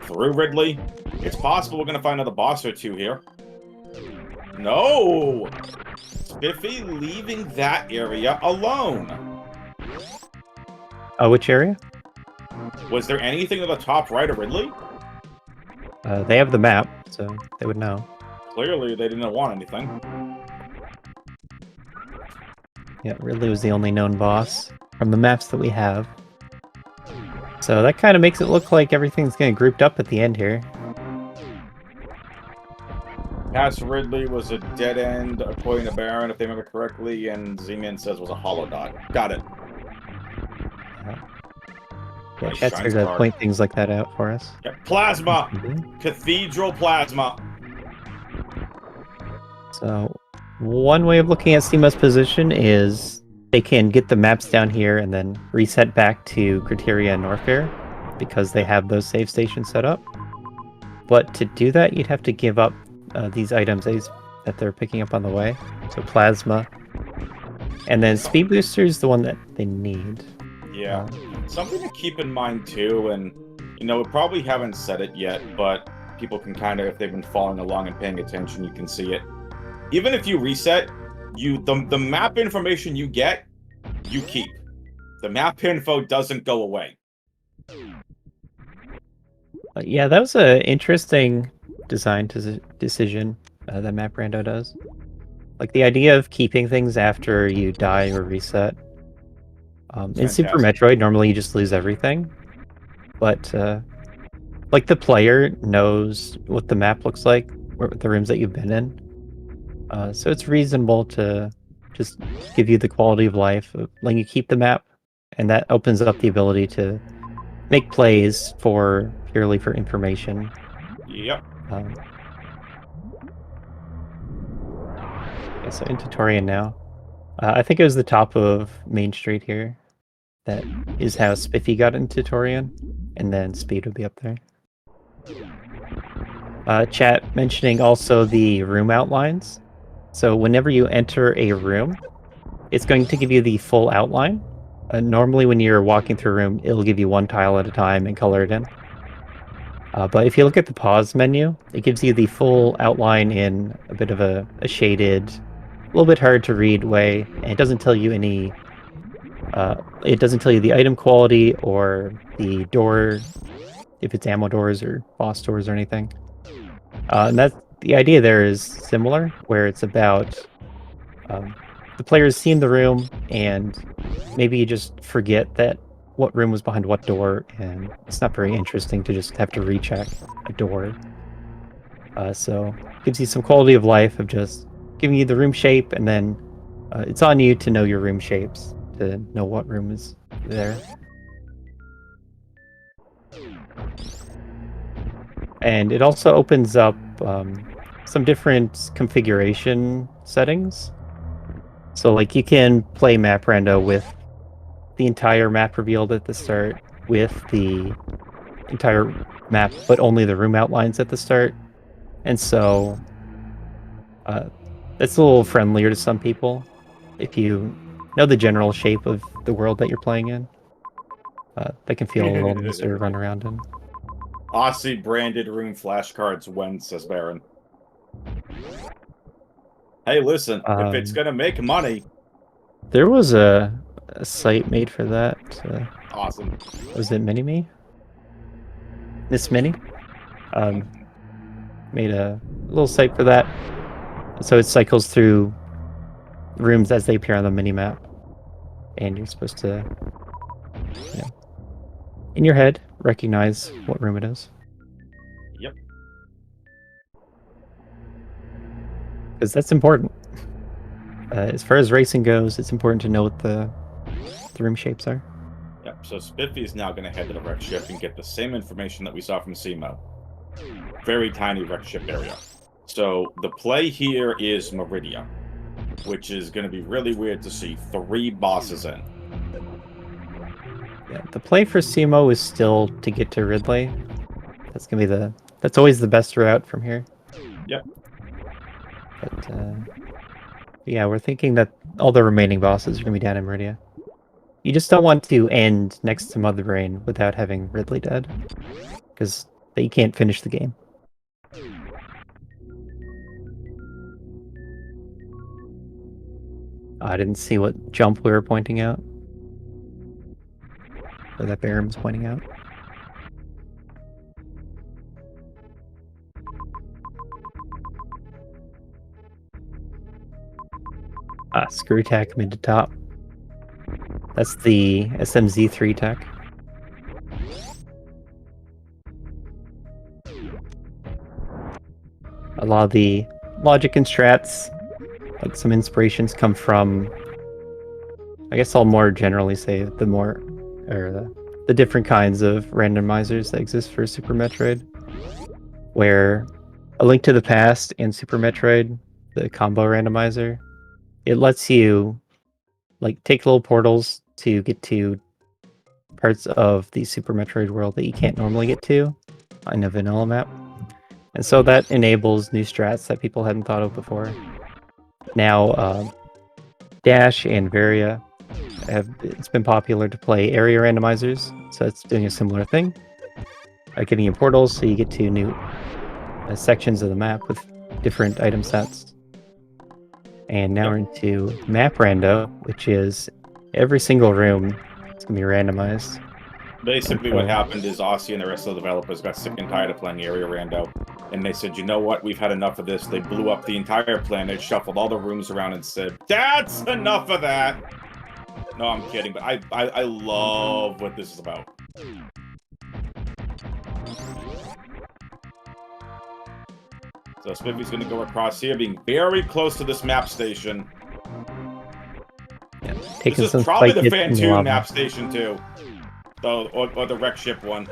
through Ridley. It's possible we're going to find another boss or 2 here. No! Spiffy leaving that area alone. Which area? Was there anything to the top right of Ridley? They have the map, so they would know. Clearly, they didn't want anything. Yeah, Ridley was the only known boss from the maps that we have. So that kind of makes it look like everything's getting grouped up at the end here. Past Ridley was a dead end, according to Baron, if they remember correctly, and Z-Man says was a hollow dot. Got it. Yeah, Nice Cat's here shine to star. point things like that out for us. Yeah, plasma! Mhm. Cathedral plasma. So, one way of looking at Cemo's position is they can get the maps down here and then reset back to Criteria and Norfair because they have those save stations set up. But to do that, you'd have to give up these items that they're picking up on the way. So Plasma. And then Speed Booster is the one that they need. Yeah. Something to keep in mind, too, and, you know, we probably haven't said it yet, but people can kind of, if they've been following along and paying attention, you can see it. Even if you reset, the map information you get, you keep. The map info doesn't go away. Yeah, that was an interesting design decision that Map Rando does. Like the idea of keeping things after you die or reset. In Super Fantastic. Metroid, normally you just lose everything, but like the player knows what the map looks like, or the rooms that you've been in. So it's reasonable to just give you the quality of life of letting you keep the map, and that opens up the ability to make plays for purely for information. Yep. Okay, so into Torian now. I think it was the top of Main Street here. That is how Spiffy got into Torian, and then Speed would be up there. Chat mentioning also the room outlines. So whenever you enter a room, it's going to give you the full outline. Normally when you're walking through a room, it'll give you one tile at a time and color it in. But if you look at the pause menu, it gives you the full outline in a bit of a shaded, a little bit hard to read way, and it doesn't tell you any... it doesn't tell you the item quality or the door, if it's ammo doors or boss doors or anything. And that's the idea there is similar, where it's about the player's seen the room, and maybe you just forget that what room was behind what door, and it's not very interesting to just have to recheck a door. So it gives you some quality of life of just giving you the room shape, and then it's on you to know your room shapes, to know what room is there. And it also opens up some different configuration settings. So like you can play map rando with the entire map revealed at the start, with the entire map, but only the room outlines at the start. And so that's a little friendlier to some people if you know the general shape of the world that you're playing in. That can feel a little nicer to run around in. Aussie branded room flashcards when, says Baron. Hey, listen, if it's gonna make money... There was a site made for that. Awesome. Was it Mini-Me? Miss Mini? Made a little site for that. So it cycles through rooms as they appear on the mini-map. And you're supposed to, you know, in your head, recognize what room it is. Yep. Because that's important. As far as racing goes, it's important to know what the room shapes are. Yep, so Spiffy is now going to head to the wreck ship and get the same information that we saw from cemo. Very tiny wreck ship area. So the play here is Meridia, which is going to be really weird to see 3 bosses in. Yeah, the play for cemo is still to get to Ridley. That's gonna be that's always the best route from here. Yep. But yeah, we're thinking that all the remaining bosses are gonna be down in Meridia. You just don't want to end next to Mother Brain without having Ridley dead, because you can't finish the game. I didn't see what jump we were pointing out. Or that Baron was pointing out. Screw tech mid to top. That's the SMZ3 tech. A lot of the logic and strats, like some inspirations, come from, I guess I'll more generally say the different kinds of randomizers that exist for Super Metroid, where A Link to the Past and Super Metroid, the combo randomizer, it lets you like take little portals to get to parts of the Super Metroid world that you can't normally get to on a vanilla map. And so that enables new strats that people hadn't thought of before. Now, Dash and Varia it's been popular to play area randomizers, so it's doing a similar thing. Giving you portals so you get to new sections of the map with different item sets. And now we're into Map Rando, which is every single room is going to be randomized. Basically what happened is Aussie and the rest of the developers got sick and tired of playing area rando. And they said, you know what? We've had enough of this. They blew up the entire planet, shuffled all the rooms around, and said, that's enough of that. No, I'm kidding, but I love what this is about. So Spiffy's going to go across here, being very close to this map station. Yeah, this is probably the Fantoon map station, too. Or the wreck ship one.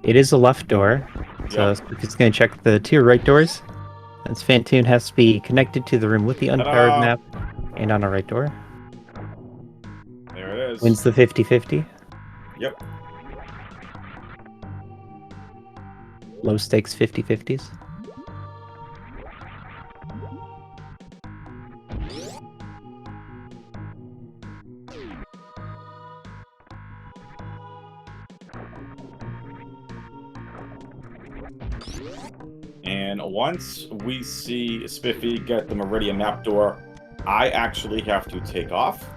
It is a left door, so yep. It's going to check the 2 right doors. As Fantoon has to be connected to the room with the unpowered map and on a right door. There it is. Wins the 50-50. Yep. Low stakes 50-50s. And once we see Spiffy get the Meridian map door, I actually have to take off.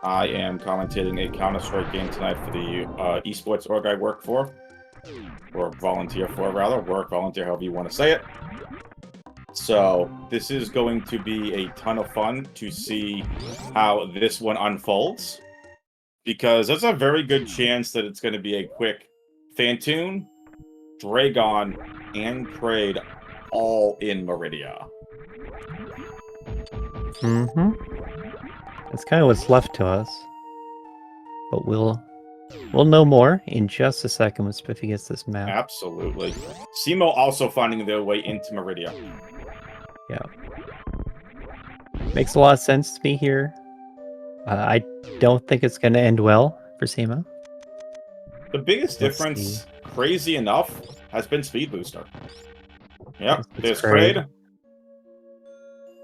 I am commentating a Counter-Strike game tonight for the esports org I work for. Or volunteer for, rather. Work, volunteer, however you want to say it. So, this is going to be a ton of fun to see how this one unfolds. Because there's a very good chance that it's going to be a quick Fantoon, Dragon, and Kraid all in Meridia. Mm-hmm. That's kind of what's left to us. But we'll know more in just a second when Spiffy gets this map. Absolutely. Cemo also finding their way into Meridia. Yeah. Makes a lot of sense to me here. I don't think it's going to end well for Cemo. The biggest difference, crazy enough, has been Speed Booster. Yep, there's Kraid.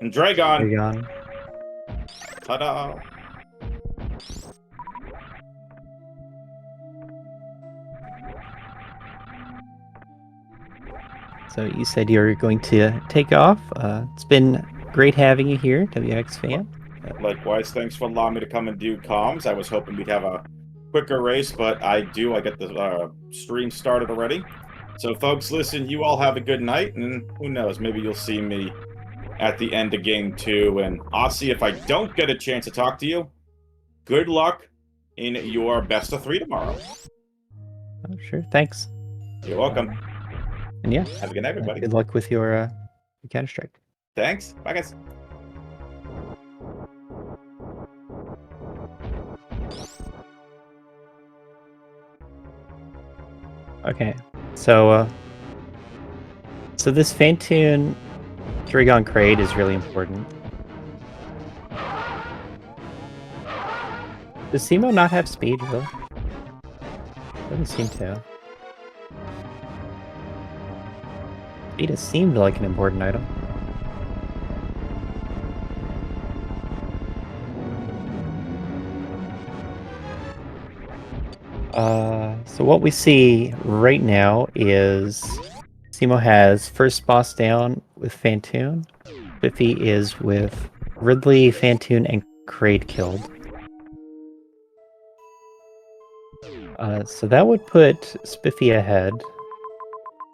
And Dragon. Ta-da! So you said you're going to take off. It's been great having you here, WX fan. Likewise, thanks for allowing me to come and do comms. I was hoping we'd have a quicker race, but I get the stream started already. So folks, listen, you all have a good night, and who knows, maybe you'll see me at the end of game 2, and I'll see if I don't get a chance to talk to you. Good luck in your best of 3 tomorrow. Oh, sure, thanks. You're welcome. And yeah, have a good night, everybody. Good luck with your Counter-Strike. Thanks. Bye, guys. Okay, so this Fantoon Dragon Kraid is really important. Does Cemo not have speed, really? Doesn't seem to. Speed has seemed like an important item. So what we see right now is Cemo has first boss down with Fantoon. Spiffy is with Ridley, Fantoon, and Kraid killed. So that would put Spiffy ahead.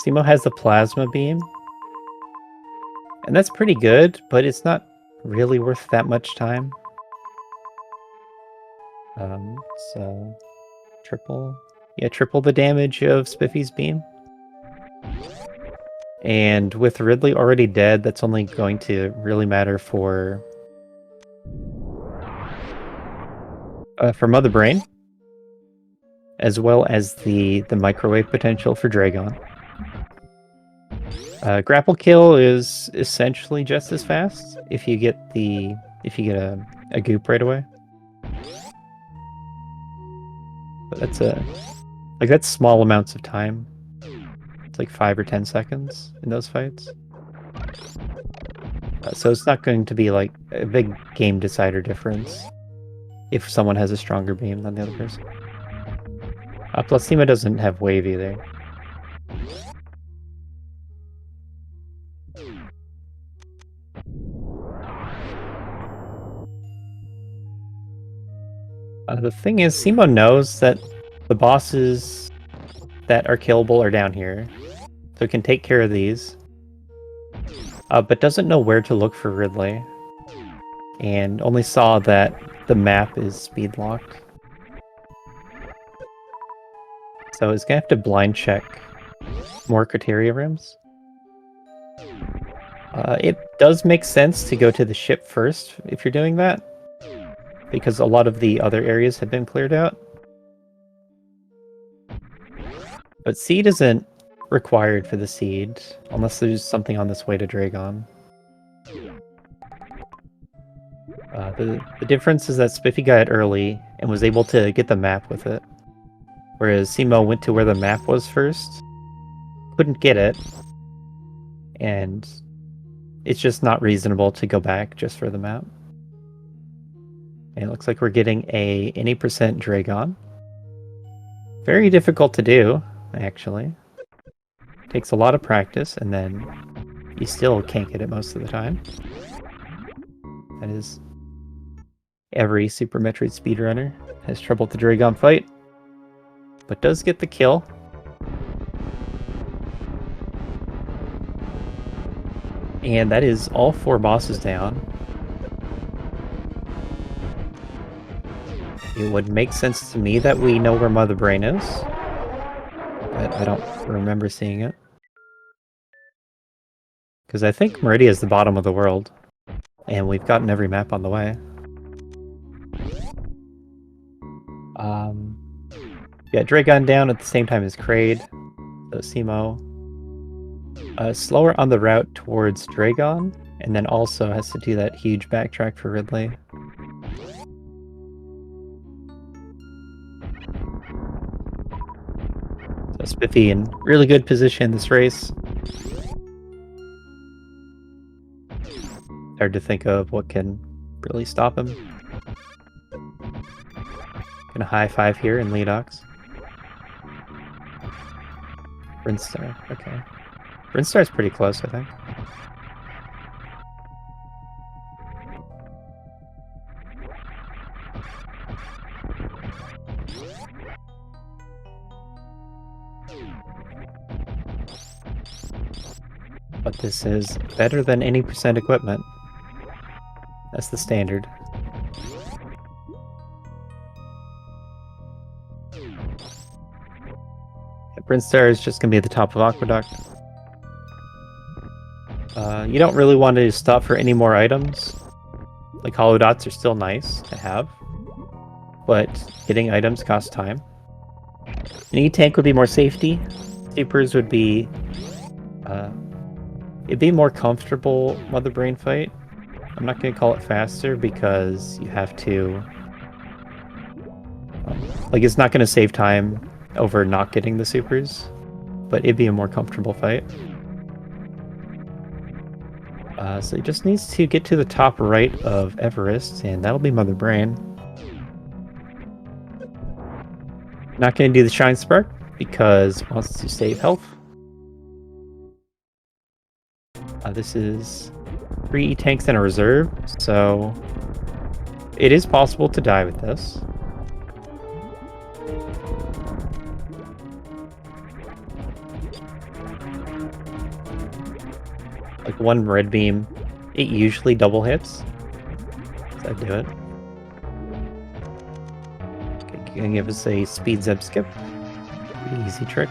Cemo has the plasma beam. And that's pretty good, but it's not really worth that much time. So triple the damage of Spiffy's beam. And with Ridley already dead, that's only going to really matter for Mother Brain, as well as the microwave potential for Dragon. Grapple kill is essentially just as fast if you get a goop right away. But that's small amounts of time. It's like 5 or 10 seconds in those fights. So it's not going to be like a big game decider difference if someone has a stronger beam than the other person. Plus Cemo doesn't have wave either. The thing is, Cemo knows that the bosses that are killable are down here. So it can take care of these. But doesn't know where to look for Ridley. And only saw that the map is speed locked. So it's gonna have to blind check more criteria rooms. It does make sense to go to the ship first if you're doing that, because a lot of the other areas have been cleared out. But seed isn't required for the seed, unless there's something on this way to Dragon. The difference is that Spiffy got it early and was able to get the map with it, whereas Cemo went to where the map was first, couldn't get it, and it's just not reasonable to go back just for the map. And it looks like we're getting a any % Dragon. Very difficult to do, actually. Takes a lot of practice, and then you still can't get it most of the time. That is, every Super Metroid speedrunner has trouble with the Dragon fight, but does get the kill. And that is all 4 bosses down. It would make sense to me that we know where Mother Brain is, but I don't remember seeing it. Because I think Meridia is the bottom of the world, and we've gotten every map on the way. Yeah, Dragon down at the same time as Kraid, so Cemo. Slower on the route towards Dragon, and then also has to do that huge backtrack for Ridley. So Spiffy in really good position in this race. Hard to think of what can really stop him. Gonna high five here in Leadox. Brinstar, okay. Brinstar's pretty close, I think. But this is better than any % equipment. That's the standard. Brinstar is just going to be at the top of Aqueduct. You don't really want to stop for any more items. Like hollow dots are still nice to have, but getting items costs time. An E-Tank would be more safety. Supers would be... it'd be more comfortable Mother Brain fight. I'm not going to call it faster because you have to... like, it's not going to save time over not getting the supers, but it'd be a more comfortable fight. So he just needs to get to the top right of Everest, and that'll be Mother Brain. Not going to do the Shine Spark because it wants to save health. This is 3 E-Tanks and a reserve, so it is possible to die with this. Like one red beam, it usually double hits. So I'd do it. Okay, gonna give us a speed zeb skip. Easy trick.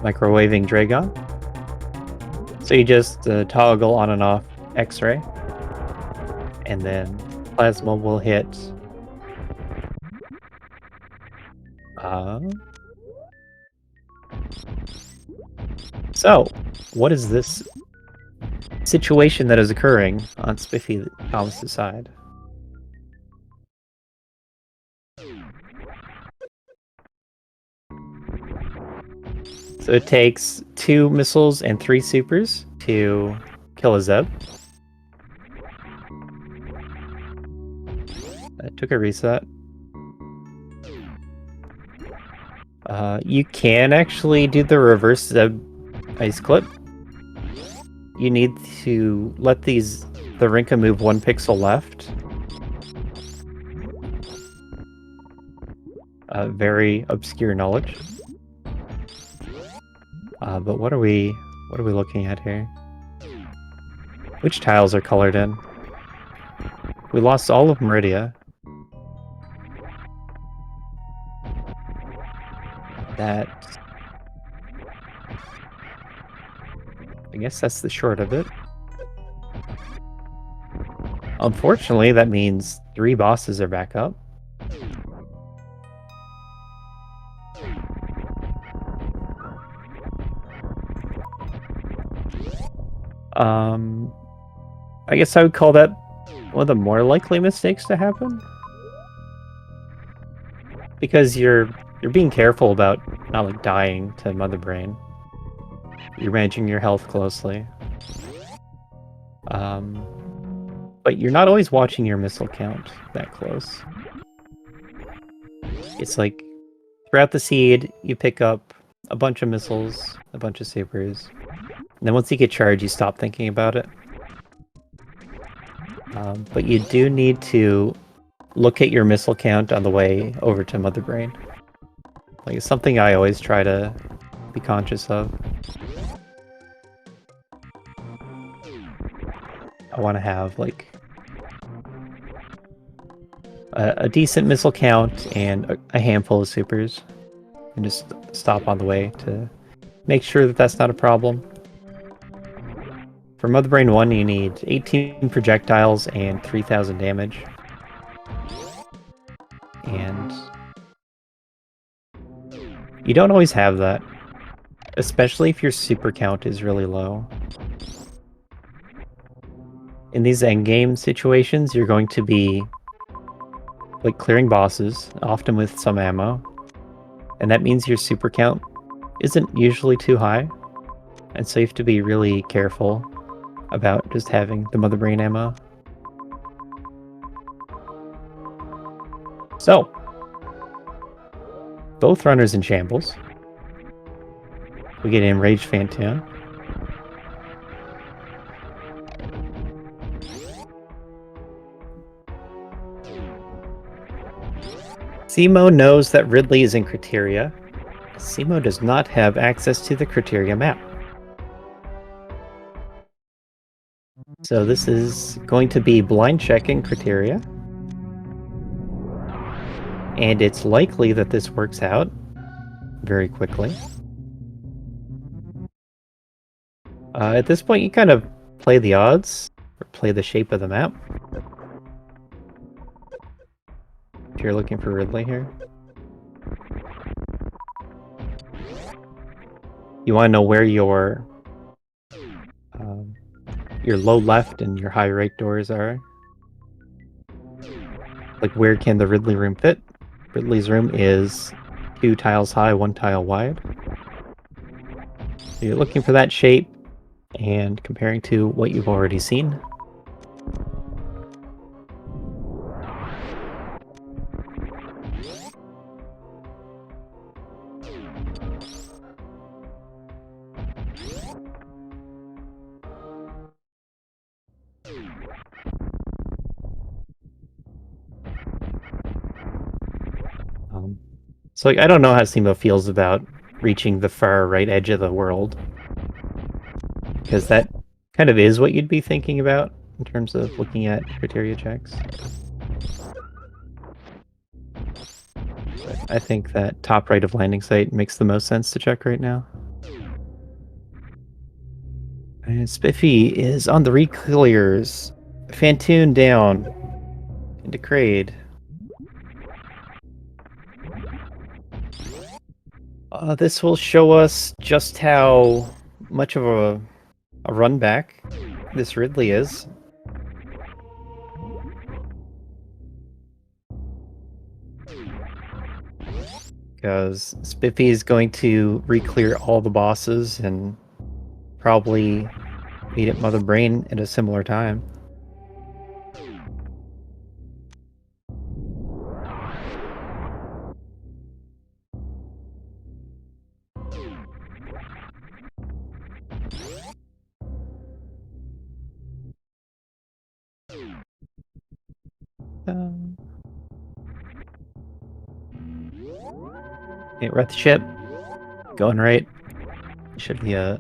Microwaving Dragon. So you just toggle on and off X-ray, and then Plasma will hit. So, what is this situation that is occurring on SpiffyThomas' side? So it takes 2 missiles and 3 supers to kill a Zeb. That took a reset. You can actually do the reverse Zeb ice clip. You need to let the Rinka move 1 pixel left. Very obscure knowledge. But what are we looking at here? Which tiles are colored in? We lost all of Meridia. That... I guess that's the short of it. Unfortunately, that means 3 bosses are back up. I guess I would call that one of the more likely mistakes to happen. Because you're being careful about not like dying to Mother Brain. You're managing your health closely. But you're not always watching your missile count that close. It's like, throughout the seed, you pick up a bunch of missiles, a bunch of supers, and then once you get charged, you stop thinking about it. But you do need to look at your missile count on the way over to Mother Brain. Like, it's something I always try to be conscious of. I want to have, like, a decent missile count and a handful of supers. And just stop on the way to make sure that that's not a problem. For Mother Brain 1, you need 18 projectiles and 3,000 damage. And you don't always have that, especially if your super count is really low. In these endgame situations, you're going to be like clearing bosses, often with some ammo, and that means your super count isn't usually too high, and so you have to be really careful about just having the Mother Brain ammo. So, both runners in shambles. We get an Enraged Phantom. Cemo knows that Ridley is in Criteria. Cemo does not have access to the Criteria map. So this is going to be blind checking Criteria. And it's likely that this works out very quickly. At this point, you kind of play the odds, or play the shape of the map. If you're looking for Ridley here. You want to know where your low left and your high right doors are. Like, where can the Ridley room fit? Ridley's room is 2 tiles high, 1 tile wide. So you're looking for that shape and comparing to what you've already seen. So, like, I don't know how Cemo feels about reaching the far right edge of the world. Because that kind of is what you'd be thinking about in terms of looking at criteria checks. But I think that top right of landing site makes the most sense to check right now. And Spiffy is on the reclears. Fantoon down into Crade. This will show us just how much of a run back this Ridley is. Because Spiffy is going to re-clear all the bosses and probably meet at Mother Brain at a similar time. Okay, we're at the ship. Going right. Should be a...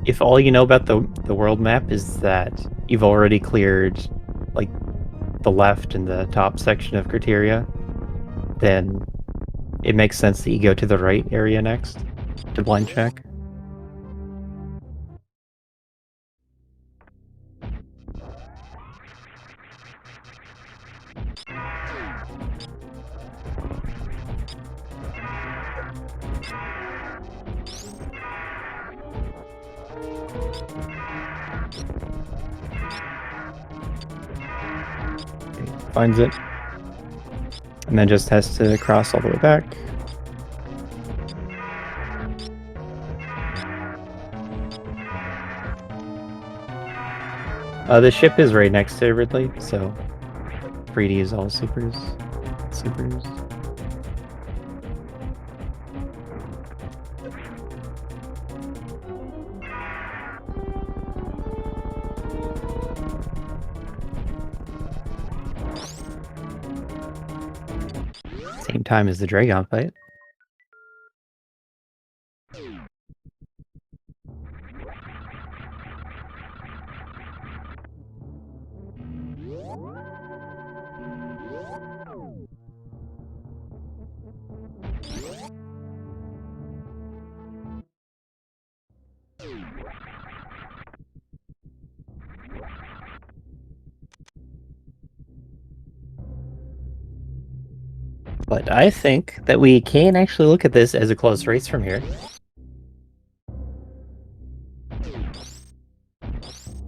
If all you know about the world map is that you've already cleared, like, the left and the top section of Criteria, then it makes sense that you go to the right area next to blind check. Okay, finds it. And then just has to cross all the way back. The ship is right next to Ridley, so free to use all supers. Same time as the Dragon fight. But I think that we can actually look at this as a close race from here.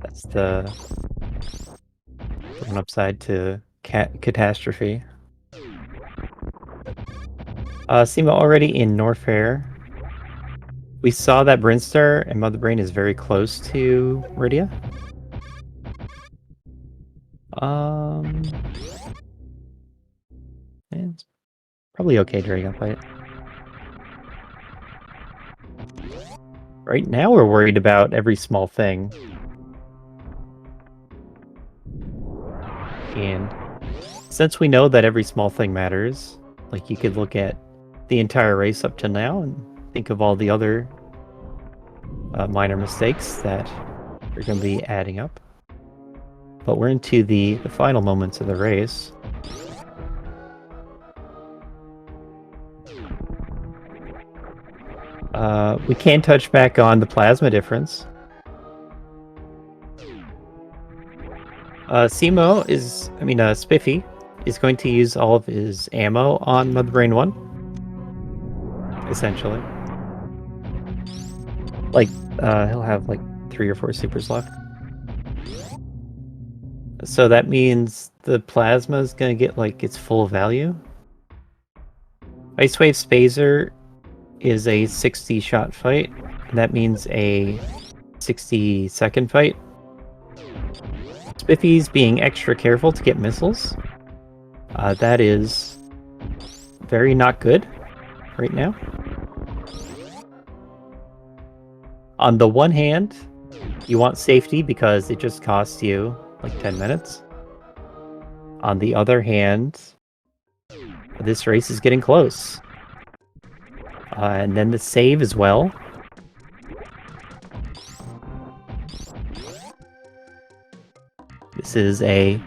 That's the one upside to Catastrophe. Cemo already in Norfair. We saw that Brinstar and Mother Brain is very close to Rydia. It's probably okay Dragon fight. Right now we're worried about every small thing. And since we know that every small thing matters, like you could look at the entire race up to now and think of all the other minor mistakes that are going to be adding up. But we're into the final moments of the race. We can touch back on the plasma difference. Spiffy is going to use all of his ammo on Mother Brain 1. Essentially. Like, he'll have like 3 or 4 supers left. So that means the plasma is going to get like its full value. Ice Wave Spazer is a 60 shot fight. And that means a 60 second fight. Spiffy's being extra careful to get missiles. That is very not good right now. On the one hand, you want safety because it just costs you like 10 minutes. On the other hand, this race is getting close. And then the save as well. This is a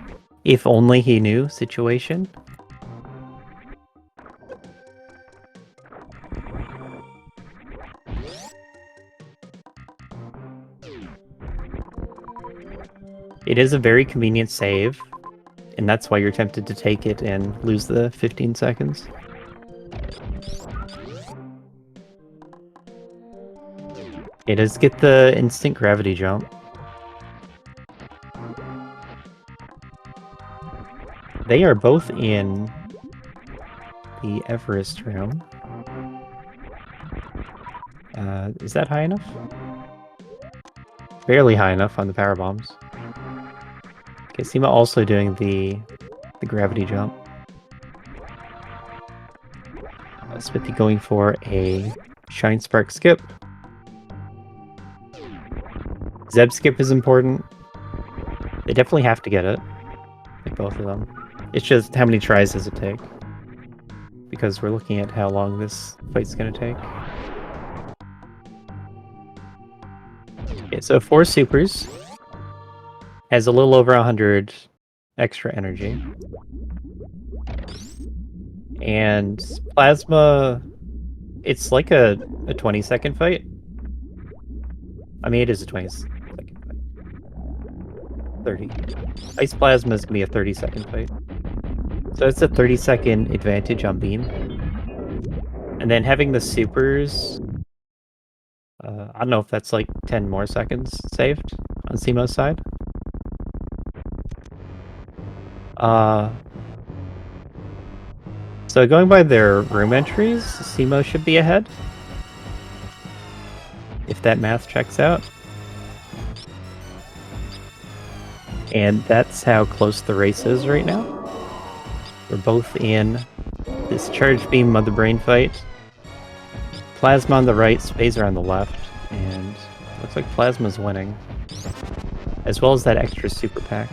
if only he knew situation. It is a very convenient save, and that's why you're tempted to take it and lose the 15 seconds. It does get the instant gravity jump. They are both in the Everest room. Is that high enough? Barely high enough on the power bombs. Okay, Cemo also doing the gravity jump. Spiffy going for a Shine Spark skip. Zeb skip is important. They definitely have to get it. both of them. It's just how many tries does it take? Because we're looking at how long this fight's gonna take. Okay, so 4 supers. Has a little over 100 extra energy. And plasma, it's like a 20-second fight. I mean, it is a 20-second fight. 30. Ice plasma is going to be a 30-second fight. So it's a 30-second advantage on beam. And then having the supers, I don't know if that's like 10 more seconds saved on cemo's side. So going by their room entries, cemo should be ahead. If that math checks out. And that's how close the race is right now. We're both in this charge beam mother brain fight. Plasma on the right, Spazer on the left, and looks like Plasma's winning. As well as that extra super pack.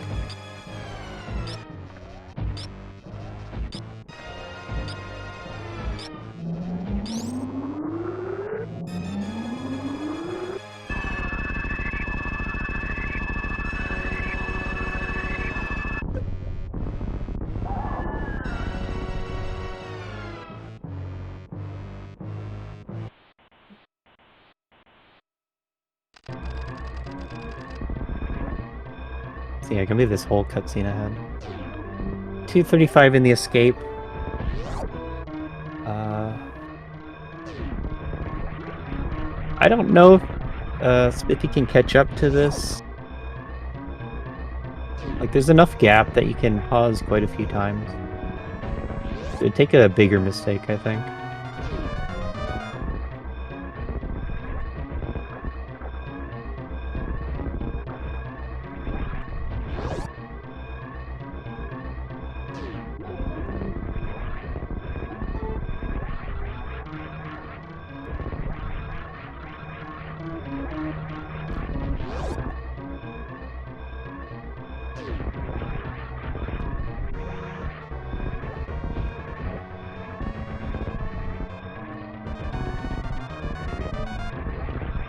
So yeah, gonna be this whole cutscene ahead. 235 in the escape. I don't know if Spiffy can catch up to this. Like, there's enough gap that you can pause quite a few times. It would take a bigger mistake, I think.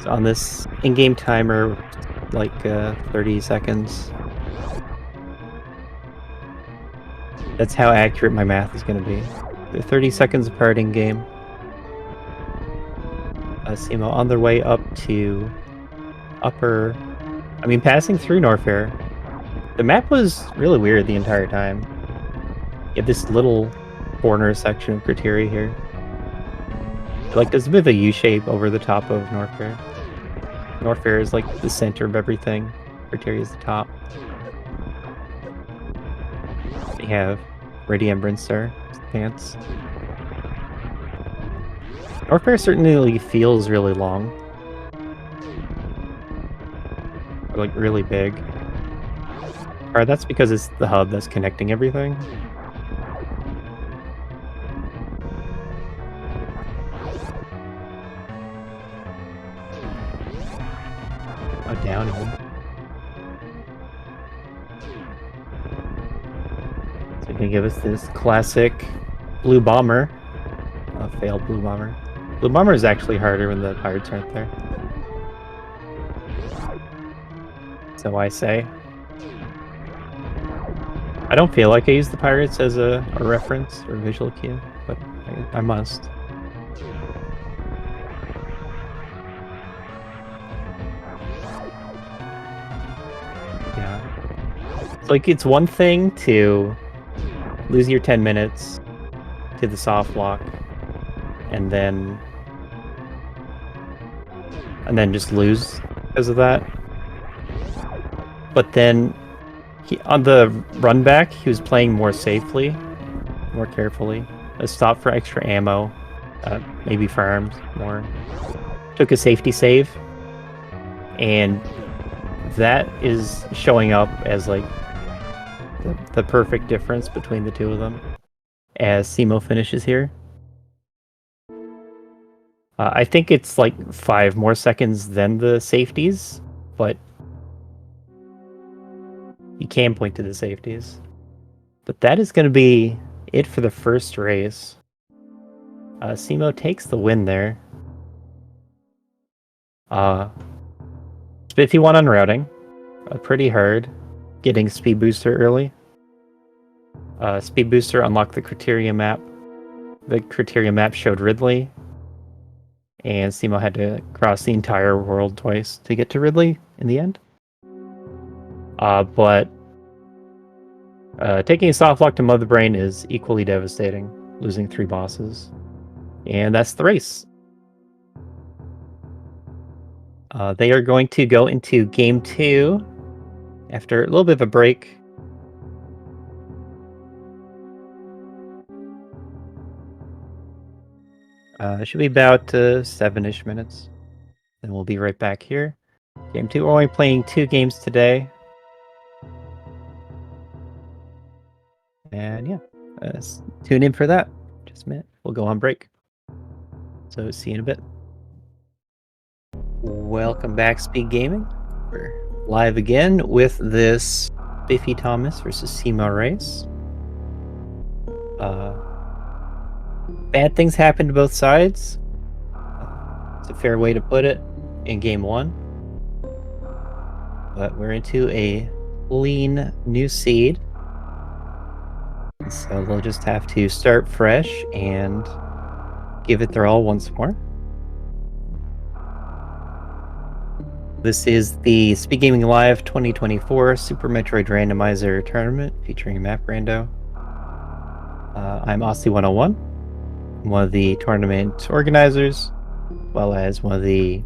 So on this in-game timer, like 30 seconds. That's how accurate my math is going to be. They're 30 seconds apart in-game. cemo on their way up to upper... I mean, passing through Norfair. The map was really weird the entire time. You have this little corner section of Criteria here. Like, there's a bit of a U-shape over the top of Norfair. Norfair is like the center of everything. Criteria is the top. We have Radiant Brinstar, pants. Norfair certainly feels really long. Or like really big. Or that's because it's the hub that's connecting everything. Oh, down here. So gonna give us this classic blue bomber. Failed blue bomber. Blue bomber is actually harder when the pirates aren't there. So I say. I don't feel like I use the pirates as a reference or visual cue, but I must. Yeah. It's like, it's one thing to lose your 10 minutes to the soft lock and then just lose because of that. But then on the run back, he was playing more safely, more carefully. A stop for extra ammo, maybe farmed more. Took a safety save, and that is showing up as like the perfect difference between the two of them as cemo finishes here. I think it's like 5 more seconds than the safeties, but you can point to the safeties. But that is going to be it for the first race. Cemo takes the win there. Spiffy won on routing. Pretty hard. Getting Speed Booster early. Speed Booster unlocked the criteria map. The criteria map showed Ridley. And Cemo had to cross the entire world twice to get to Ridley in the end. But taking a soft lock to Mother Brain is equally devastating, losing 3 bosses. And that's the race. They are going to go into game 2 after a little bit of a break. It should be about 7-ish minutes. Then we'll be right back here. Game 2. We're only playing 2 games today. And yeah, tune in for that. Just a minute. We'll go on break. So see you in a bit. Welcome back, Speed Gaming. We're live again with this SpiffyThomas versus cemo race. Bad things happen to both sides. It's a fair way to put it in game 1. But we're into a clean new seed. So they'll just have to start fresh and give it their all once more. This is the Speedgaming Live 2024 Super Metroid Randomizer Tournament featuring Map Rando. I'm Aussie101, one of the tournament organizers, as well as one of the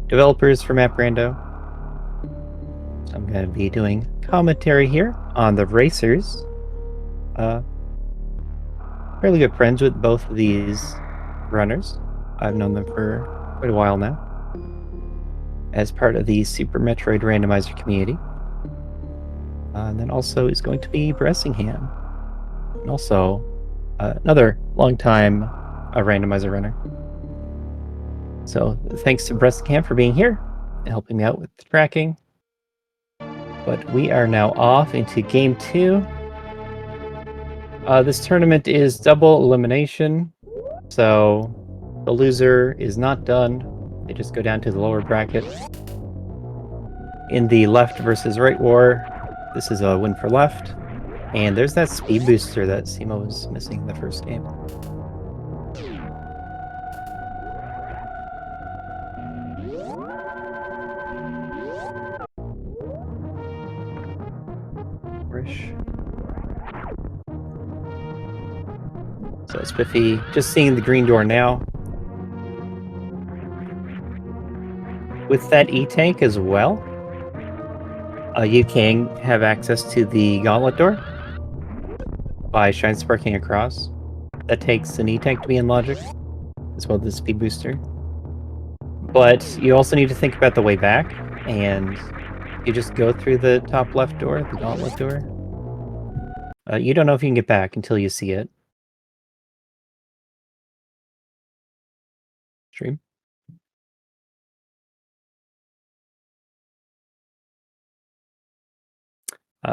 developers for Map Rando. So I'm going to be doing commentary here on the racers. Fairly good friends with both of these runners. I've known them for quite a while now, as part of the Super Metroid Randomizer community. And then also is going to be Bressingham, and also another longtime randomizer runner. So thanks to Bressingham for being here and helping me out with the tracking. But we are now off into game 2. This tournament is double elimination, so the loser is not done. They just go down to the lower bracket. In the left versus right war, this is a win for left. And there's that speed booster that cemo was missing in the first game. So Spiffy just seeing the green door now. With that E-Tank as well, you can have access to the gauntlet door by shine sparking across. That takes an E-Tank to be in logic, as well as the speed booster. But you also need to think about the way back, and you just go through the top left door, the gauntlet door. You don't know if you can get back until you see it. Stream.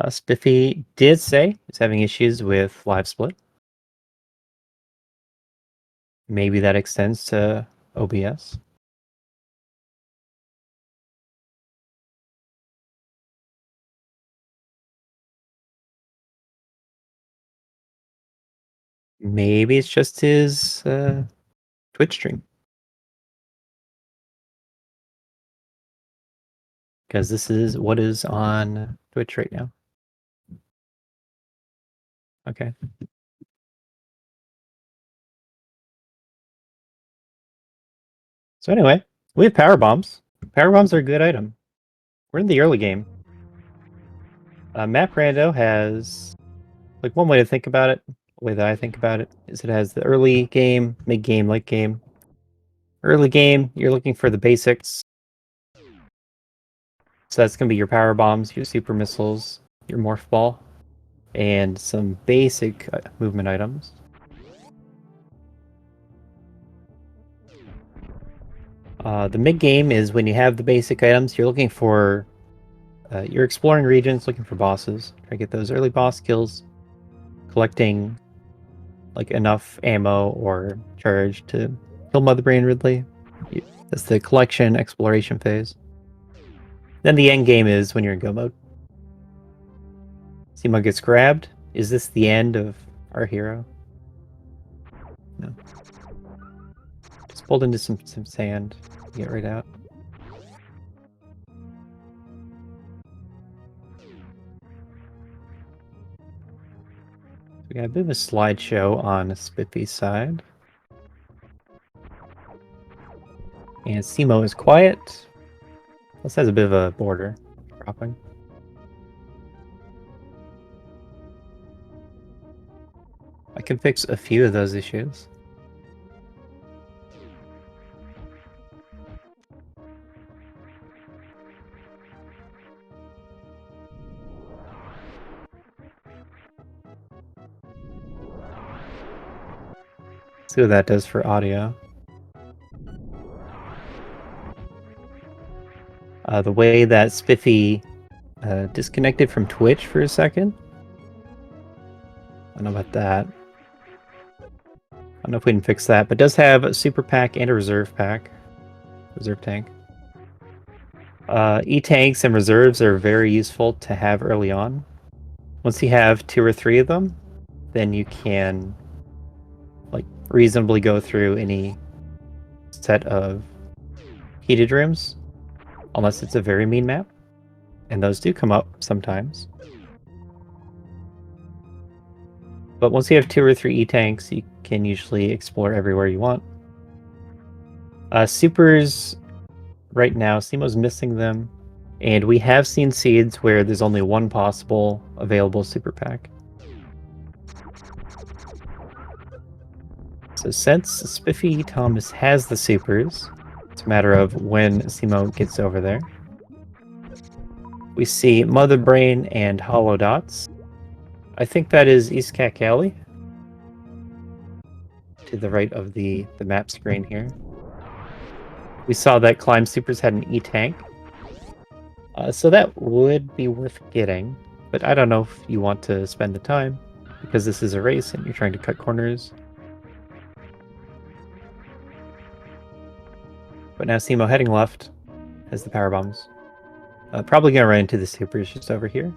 Spiffy did say he's having issues with live split. Maybe that extends to OBS. Maybe it's just his Twitch stream. Because this is what is on Twitch right now. Okay. So anyway, we have power bombs. Power bombs are a good item. We're in the early game. Map Rando has, like, one way to think about it, the way that I think about it, is it has the early game, mid game, late game. Early game, you're looking for the basics. So that's going to be your power bombs, your super missiles, your morph ball, and some basic movement items. The mid game is when you have the basic items, you're looking for, you're exploring regions, looking for bosses, try to get those early boss kills. collecting like enough ammo or charge to kill Mother Brain Ridley. That's the collection exploration phase. Then the end game is when you're in go mode. Cemo gets grabbed. Is this the end of our hero? No. Just pulled into some sand. Get right out. We got a bit of a slideshow on Spiffy's side. And Cemo is quiet. This has a bit of a border dropping. I can fix a few of those issues. See what that does for audio. The way that Spiffy disconnected from Twitch for a second. I don't know about that. I don't know if we can fix that, but it does have a super pack and a reserve pack. Reserve tank. E-tanks and reserves are very useful to have early on. Once you have 2 or 3 of them, then you can like reasonably go through any set of heated rooms, unless it's a very mean map, and those do come up sometimes. But once you have 2 or 3 E-tanks, you can usually explore everywhere you want. Supers, right now, Cemo's missing them, and we have seen seeds where there's only one possible available super pack. So since SpiffyThomas has the supers, it's a matter of when Cemo gets over there. We see Mother Brain and Hollow Dots. I think that is East Cack Alley, to the right of the map screen here. We saw that Climb Supers had an E-tank, so that would be worth getting, but I don't know if you want to spend the time, because this is a race and you're trying to cut corners. But now Cemo heading left has the power bombs. Probably gonna run into the supers just over here.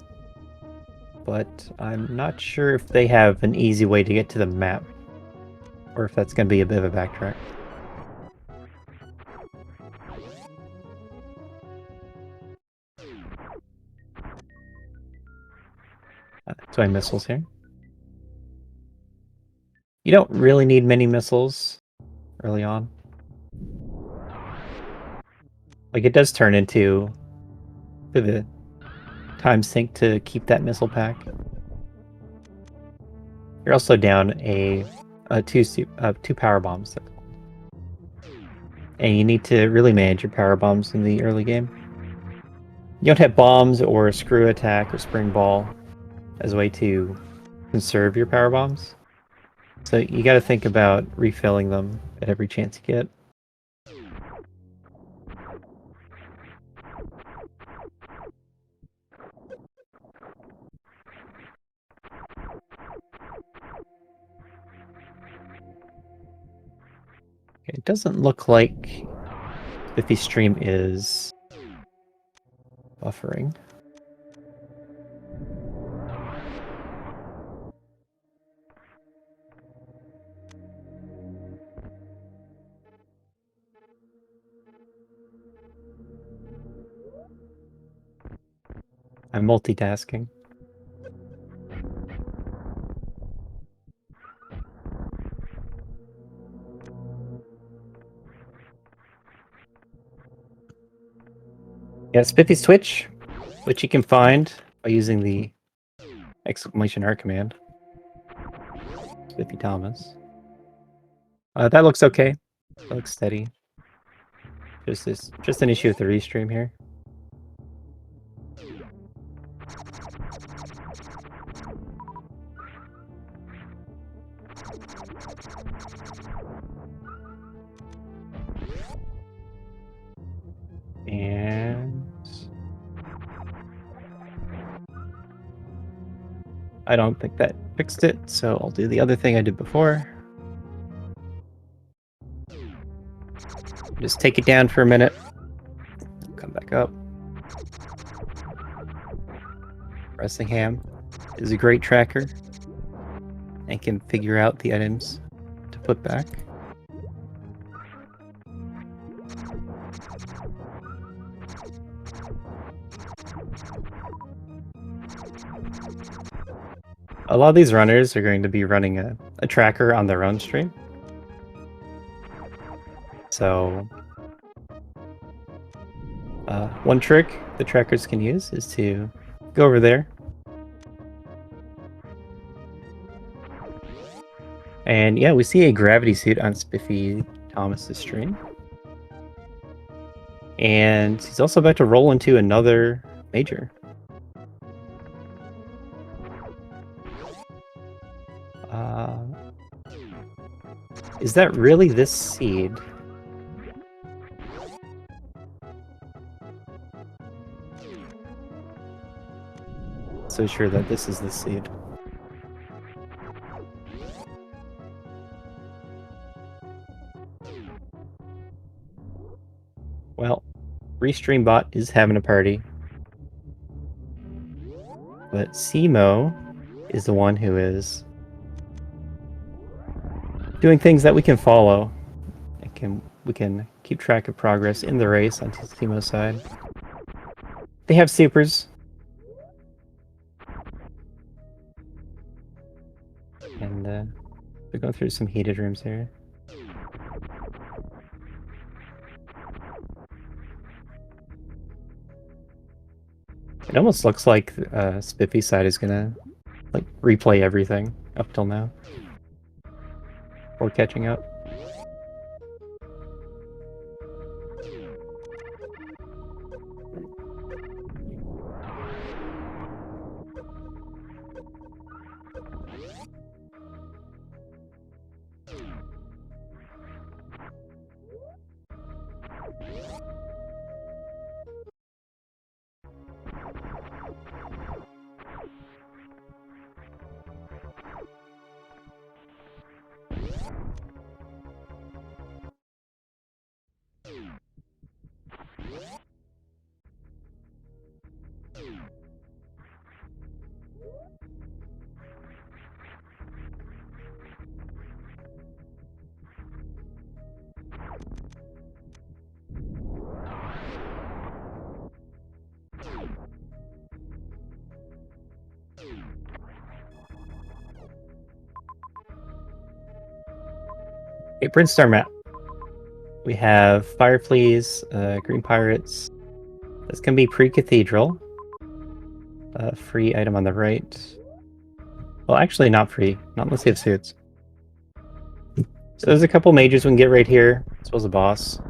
But I'm not sure if they have an easy way to get to the map, or if that's gonna be a bit of a backtrack. So I have missiles here. You don't really need many missiles early on. Like, it does turn into a bit of a time sink to keep that missile pack. You're also down two power bombs. And you need to really manage your power bombs in the early game. You don't have bombs or screw attack or spring ball as a way to conserve your power bombs. So you got to think about refilling them at every chance you get. Okay, it doesn't look like Spiffy's stream is buffering. I'm multitasking. Yeah, Spiffy's Twitch, which you can find by using the !R command. SpiffyThomas. That looks okay. That looks steady. Just an issue with the restream here. And I don't think that fixed it, so I'll do the other thing I did before. Just take it down for a minute. Come back up. Ressingham is a great tracker and can figure out the items to put back. A lot of these runners are going to be running a tracker on their own stream. So one trick the trackers can use is to go over there and yeah, we see a gravity suit on SpiffyThomas' stream. And he's also about to roll into another major. Is that really this seed? So sure that this is the seed. Well, RestreamBot is having a party. But cemo is the one who is doing things that we can follow. We can keep track of progress in the race on cemo's side. They have supers. And they're going through some heated rooms here. It almost looks like Spiffy's side is gonna like replay everything up till now. Or catching up. Okay, Brinstar map. We have Fire Fleas, Green Pirates. This can be pre-Cathedral. Free item on the right. Well, actually not free. Not unless you have suits. So there's a couple majors we can get right here, as well as a boss.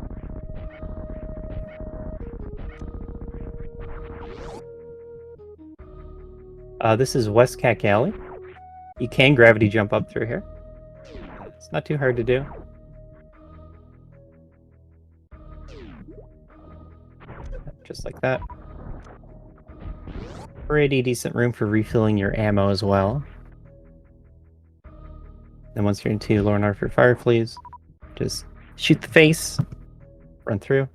This is West Cack Alley. You can gravity jump up through here. It's not too hard to do. Just like that. Pretty decent room for refilling your ammo as well. Then once you're into Lornar for Fire Fleas, just shoot the face, run through.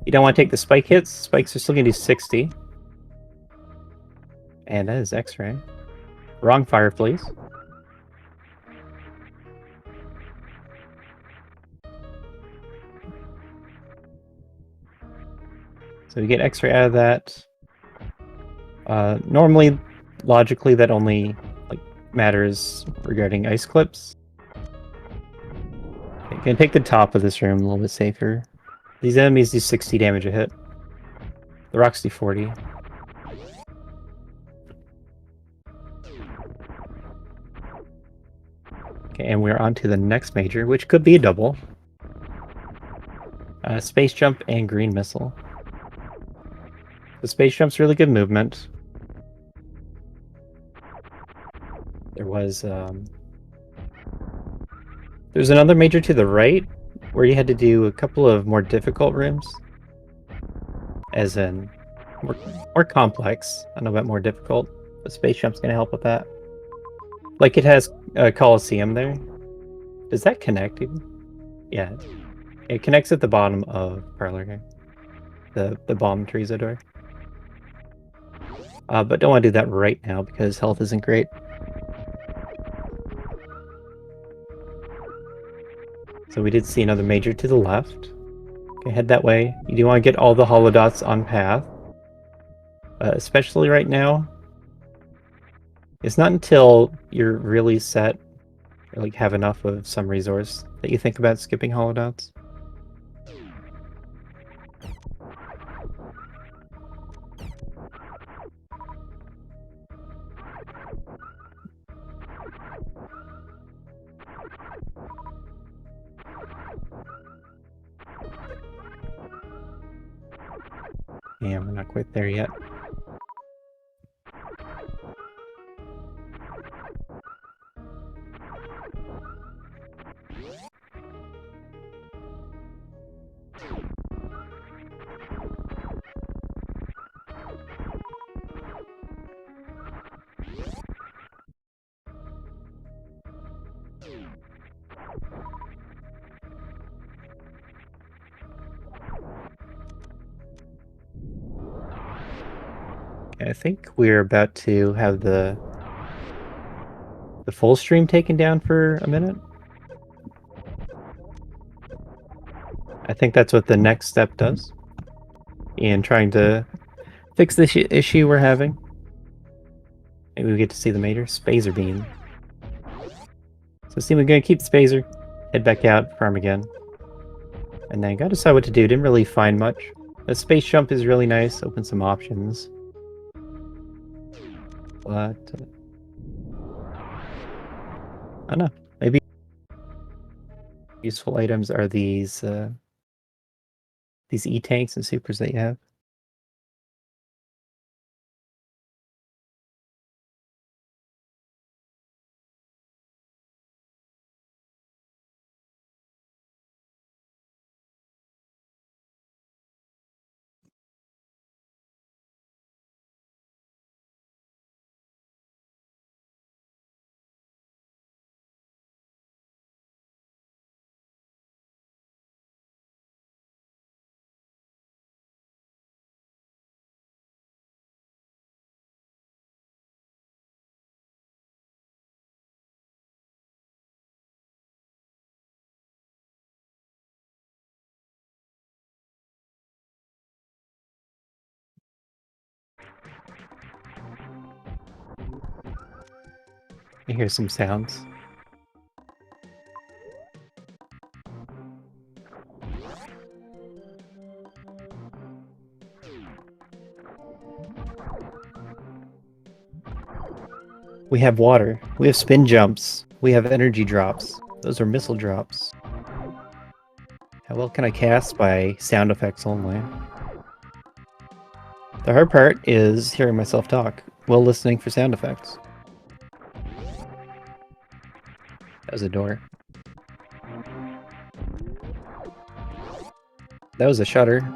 You don't want to take the spike hits. Spikes are still going to do 60. And that is X-ray. Wrong Fire Fleas. So we get X-ray out of that. Normally, logically, that only matters regarding ice clips. Okay, gonna take the top of this room a little bit safer. These enemies do 60 damage a hit. The rocks do 40. Okay, and we're on to the next major, which could be a double. Space jump and green missile. The space jump's really good movement. There's another major to the right where you had to do a couple of more difficult rooms, as in more complex. I don't know about more difficult, but space jump's gonna help with that. Like it has a Coliseum there. Does that connect even? Yeah. It connects at the bottom of Parlor here. The bomb Teresa door. But don't want to do that right now because health isn't great. So we did see another major to the left. Okay, head that way. You do want to get all the holodots on path. Especially right now. It's not until you're really set or like have enough of some resource that you think about skipping holodots. Yeah, we're not quite there yet. I think we're about to have the full stream taken down for a minute. I think that's what the next step does in trying to fix this issue we're having. Maybe we get to see the major Spazer Beam. So see, we're gonna keep Spazer, head back out, farm again. And then gotta decide what to do. Didn't really find much. A space jump is really nice, open some options. But I don't know. Maybe useful items are these E-tanks and supers that you have. I hear some sounds. We have water. We have spin jumps. We have energy drops. Those are missile drops. How well can I cast by sound effects only? The hard part is hearing myself talk while listening for sound effects. That was a door. That was a shutter.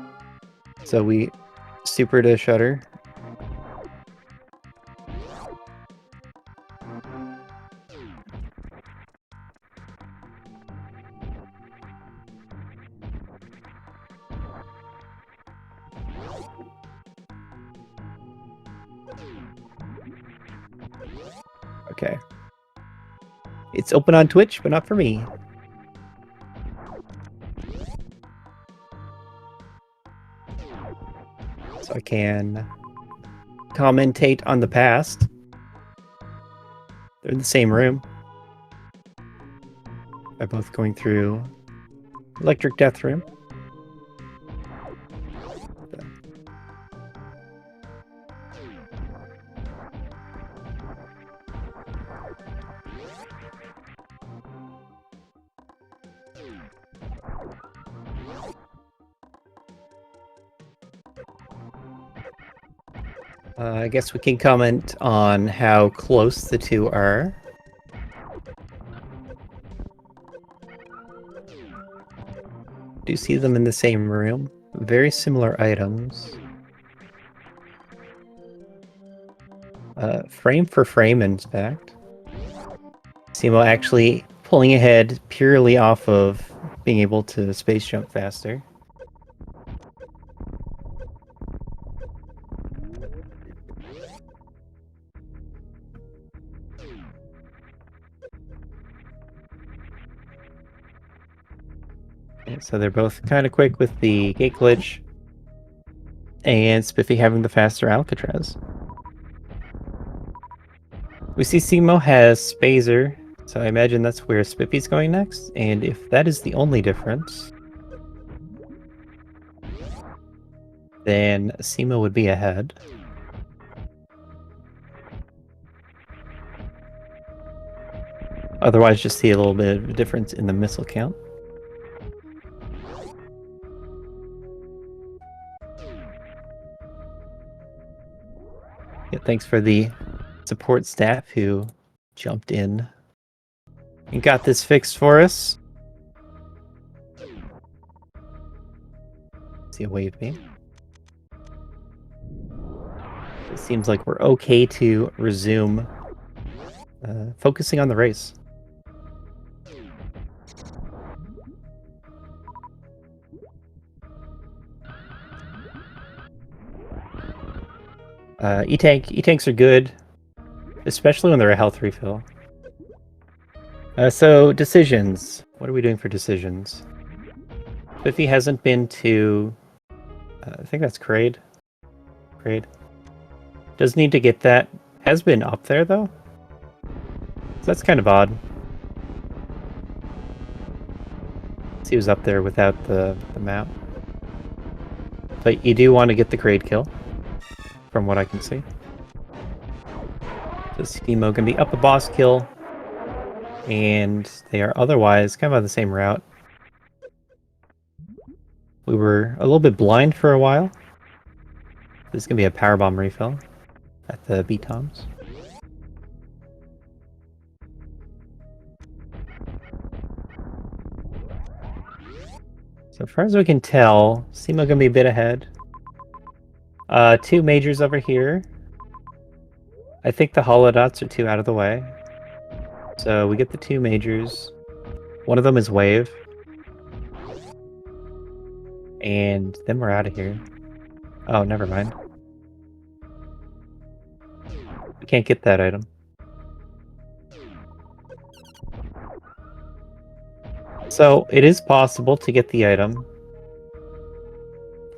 So we supered a shutter. Okay. It's open on Twitch, but not for me. So I can commentate on the past. They're in the same room. They're both going through Electric Death Room. I guess we can comment on how close the two are. Do you see them in the same room? Very similar items. Frame for frame, in fact. Cemo actually pulling ahead purely off of being able to space jump faster. And so they're both kind of quick with the gate glitch, and Spiffy having the faster Alcatraz. We see Cemo has Spazer, so I imagine that's where Spiffy's going next, and if that is the only difference, then Cemo would be ahead. Otherwise, just see a little bit of a difference in the missile count. Yeah, thanks for the support staff who jumped in and got this fixed for us. See a wave beam. It seems like we're okay to resume focusing on the race. E-tanks are good, especially when they're a health refill. So decisions. What are we doing for decisions? Spiffy hasn't been to... I think that's Kraid. Kraid. Does need to get that. Has been up there, though. So that's kind of odd. He was up there without the map. But you do want to get the Kraid kill, from what I can see. So Cemo can be up a boss kill, and they are otherwise kind of on the same route. We were a little bit blind for a while. This is going to be a powerbomb refill at the B-Toms. So far as we can tell, Cemo going to be a bit ahead. Two majors over here. I think the holodots are two out of the way. So we get the two majors. One of them is wave. And then we're out of here. Oh, never mind. We can't get that item. So it is possible to get the item.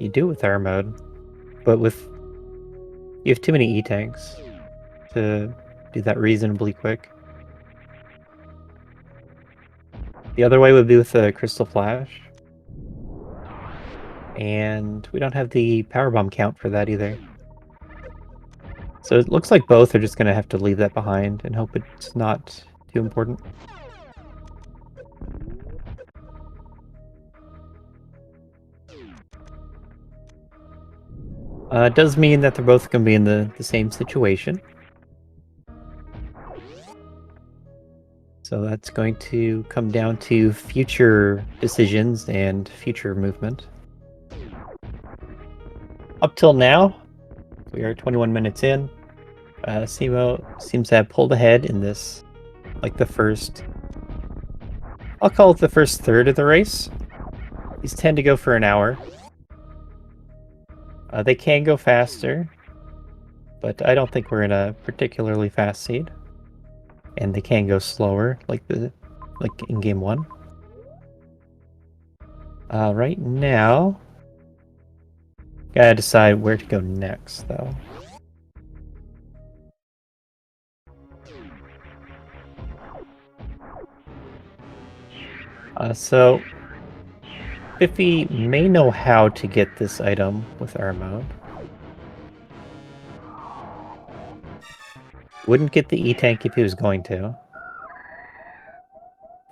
You do it with air mode, but you have too many E-tanks to do that reasonably quick. The other way would be with the Crystal Flash. And we don't have the powerbomb count for that either. So it looks like both are just going to have to leave that behind and hope it's not too important. It does mean that they're both going to be in the same situation. So that's going to come down to future decisions and future movement. Up till now, we are 21 minutes in. Cemo seems to have pulled ahead in this, like the first... I'll call it the first third of the race. These tend to go for an hour. They can go faster, but I don't think we're in a particularly fast seed. And they can go slower, like in game 1. Right now, gotta decide where to go next, though. So Spiffy may know how to get this item with our mode. Wouldn't get the E-tank if he was going to.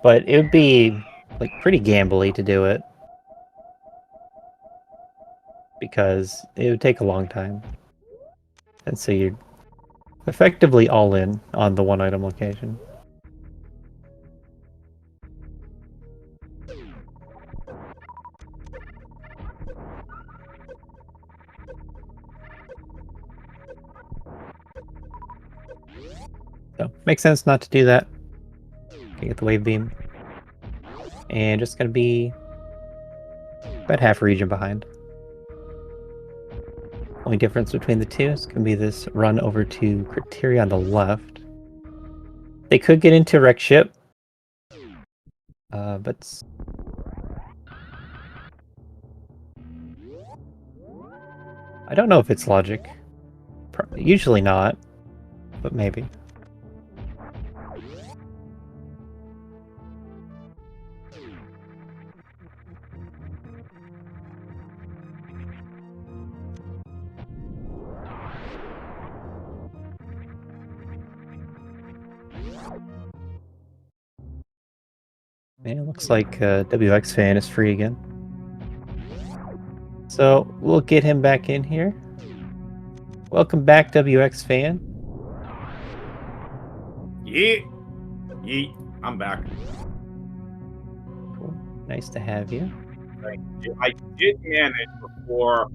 But it would be like pretty gambly to do it. Because it would take a long time. And so you're effectively all in on the one item location. So makes sense not to do that. to get the wave beam. And just going to be about half a region behind. Only difference between the two is going to be this run over to Criteria on the left. They could get into Wreck Ship, but I don't know if it's logic. Usually not, but maybe. Man, it looks like WX fan is free again. So we'll get him back in here. Welcome back, WX fan. Yeet. Yeet. I'm back. Cool. Nice to have you. I did manage before